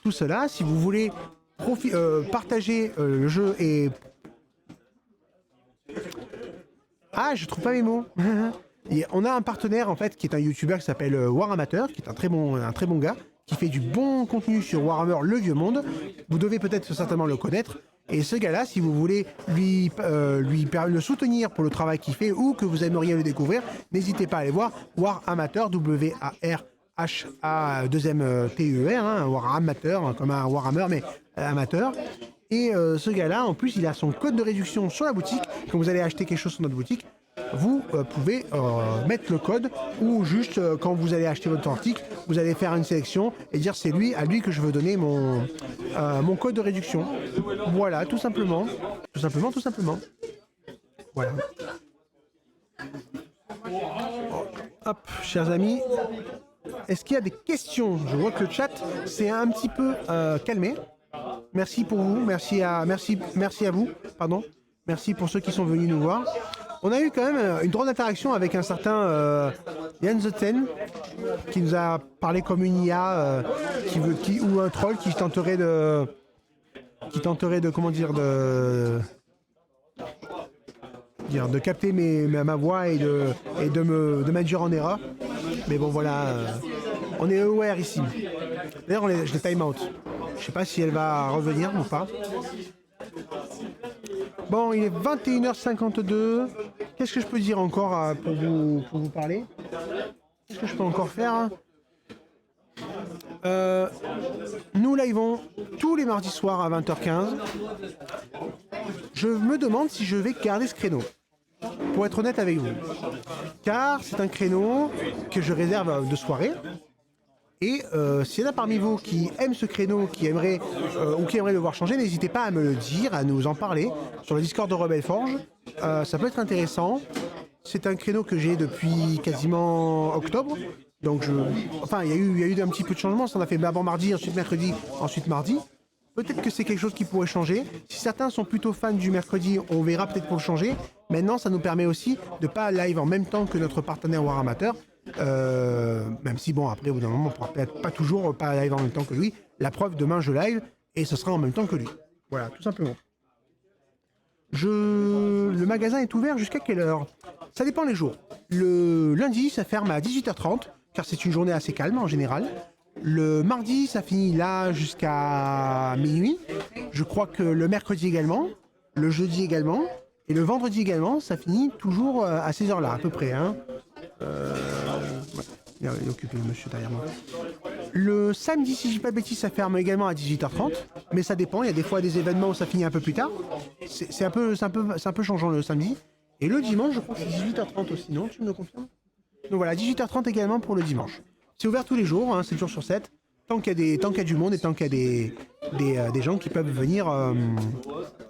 tout cela, si vous voulez partager le jeu et... Ah, je trouve pas mes mots. Et on a un partenaire en fait qui est un YouTuber qui s'appelle War Amateur, qui est un très bon gars, qui fait du bon contenu sur Warhammer le Vieux Monde. Vous devez peut-être certainement le connaître. Et ce gars-là, si vous voulez le soutenir pour le travail qu'il fait ou que vous aimeriez le découvrir, n'hésitez pas à aller voir War Amateur, W-A-R-H-A-2-M-T-E-R, hein, War Amateur, hein, comme un Warhammer, mais amateur. Et ce gars-là, en plus, il a son code de réduction sur la boutique. Quand vous allez acheter quelque chose sur notre boutique, vous pouvez mettre le code ou juste quand vous allez acheter votre article, vous allez faire une sélection et dire c'est à lui que je veux donner mon code de réduction. Voilà, tout simplement. Tout simplement. Voilà. Hop, chers amis, est-ce qu'il y a des questions? Je vois que le chat s'est un petit peu calmé. Merci pour vous, merci à vous, pardon. Merci pour ceux qui sont venus nous voir. On a eu quand même une drôle d'interaction avec un certain Yann The Ten qui nous a parlé comme une IA ou un troll qui tenterait de comment dire de capter ma voix et de m'induire en erreur. Mais bon voilà, on est aware ici. D'ailleurs je l'ai time out. Je sais pas si elle va revenir ou pas. Bon, il est 21h52. Qu'est-ce que je peux dire encore pour vous parler? Qu'est-ce que je peux encore faire? Nous liveons tous les mardis soirs à 20h15. Je me demande si je vais garder ce créneau, pour être honnête avec vous. Car c'est un créneau que je réserve de soirée. Et s'il y en a parmi vous qui aiment ce créneau, qui aimerait ou qui aimerait le voir changer, n'hésitez pas à me le dire, à nous en parler sur le Discord de Rebel Forge. Ça peut être intéressant. C'est un créneau que j'ai depuis quasiment octobre. Donc il y a eu un petit peu de changement. Ça en a fait d'abord mardi, ensuite mercredi, ensuite mardi. Peut-être que c'est quelque chose qui pourrait changer. Si certains sont plutôt fans du mercredi, on verra peut-être pour le changer. Maintenant, ça nous permet aussi de pas live en même temps que notre partenaire War Amateur. Même si bon, après au bout d'un moment on pourra peut-être pas toujours pas live en même temps que lui. La preuve, demain je live et ce sera en même temps que lui. Voilà, tout simplement. Le magasin est ouvert jusqu'à quelle heure? Ça dépend les jours. Le lundi ça ferme à 18h30 car c'est une journée assez calme en général. Le mardi ça finit là jusqu'à minuit. Je crois que le mercredi également, le jeudi également et le vendredi également ça finit toujours à ces heures-là à peu près, hein. Ouais. Il est occupé le monsieur derrière moi. Le samedi, si je dis pas de bêtises, ça ferme également à 18h30, mais ça dépend. Il y a des fois des événements où ça finit un peu plus tard. C'est un peu changeant le samedi. Et le dimanche, je crois que c'est 18h30 aussi, non? Tu me le confirmes? Donc voilà, 18h30 également pour le dimanche. C'est ouvert tous les jours, hein, 7 jours sur 7. Tant qu'il y a du monde et tant qu'il y a des gens qui peuvent venir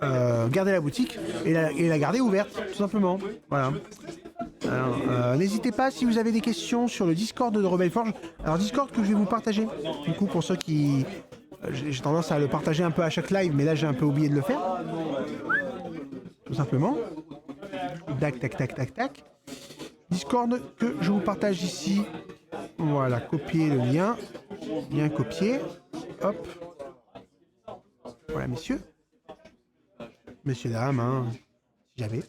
garder la boutique et la garder ouverte, tout simplement. Voilà. Alors, n'hésitez pas si vous avez des questions sur le Discord de Rebel Forge. Alors Discord que je vais vous partager. Du coup, pour ceux qui... j'ai tendance à le partager un peu à chaque live, mais là j'ai un peu oublié de le faire. Tout simplement. Tac, tac, tac, tac, tac. Discord que je vous partage ici. Voilà, copier le lien. Bien copié. Hop. Voilà, messieurs. Messieurs, dames, hein, si jamais.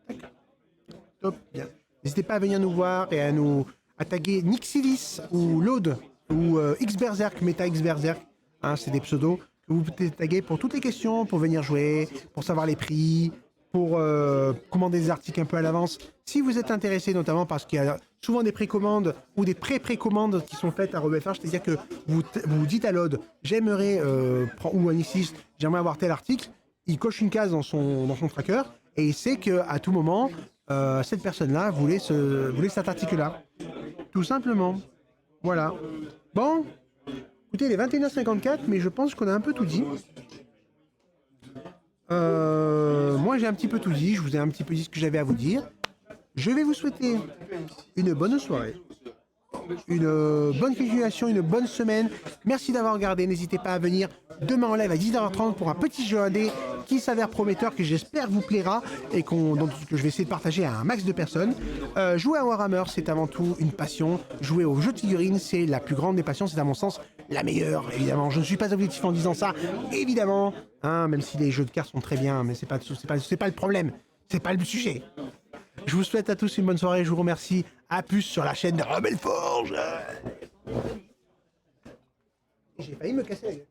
Tac. Top, bien. N'hésitez pas à venir nous voir et à taguer Nixilis ou Load ou Xberserk, Meta Xberserk. Hein, c'est des pseudos que vous pouvez taguer pour toutes les questions, pour venir jouer, pour savoir les prix, pour commander des articles un peu à l'avance. Si vous êtes intéressé, notamment parce qu'il y a souvent des précommandes ou des pré-précommandes qui sont faites à Rebel Forge, c'est-à-dire que vous dites à Load, j'aimerais, ou à Nixilis, j'aimerais avoir tel article, il coche une case dans son tracker et il sait qu'à tout moment, cette personne-là voulait cet article-là. Tout simplement. Voilà. Bon. Écoutez, il est 21h54, mais je pense qu'on a un peu tout dit. Moi, j'ai un petit peu tout dit. Je vous ai un petit peu dit ce que j'avais à vous dire. Je vais vous souhaiter une bonne soirée. Une bonne continuation, une bonne semaine. Merci d'avoir regardé. N'hésitez pas à venir demain en live à 10h30 pour un petit jeu indé qui s'avère prometteur, que j'espère vous plaira et que je vais essayer de partager à un max de personnes. Jouer à Warhammer, c'est avant tout une passion. Jouer aux jeux de figurines, c'est la plus grande des passions. C'est à mon sens la meilleure, évidemment. Je ne suis pas objectif en disant ça, évidemment. Hein, même si les jeux de cartes sont très bien, mais c'est pas le problème. C'est pas le sujet. Je vous souhaite à tous une bonne soirée. Je vous remercie. À plus sur la chaîne de Rebelle Forge. J'ai failli me casser la gueule.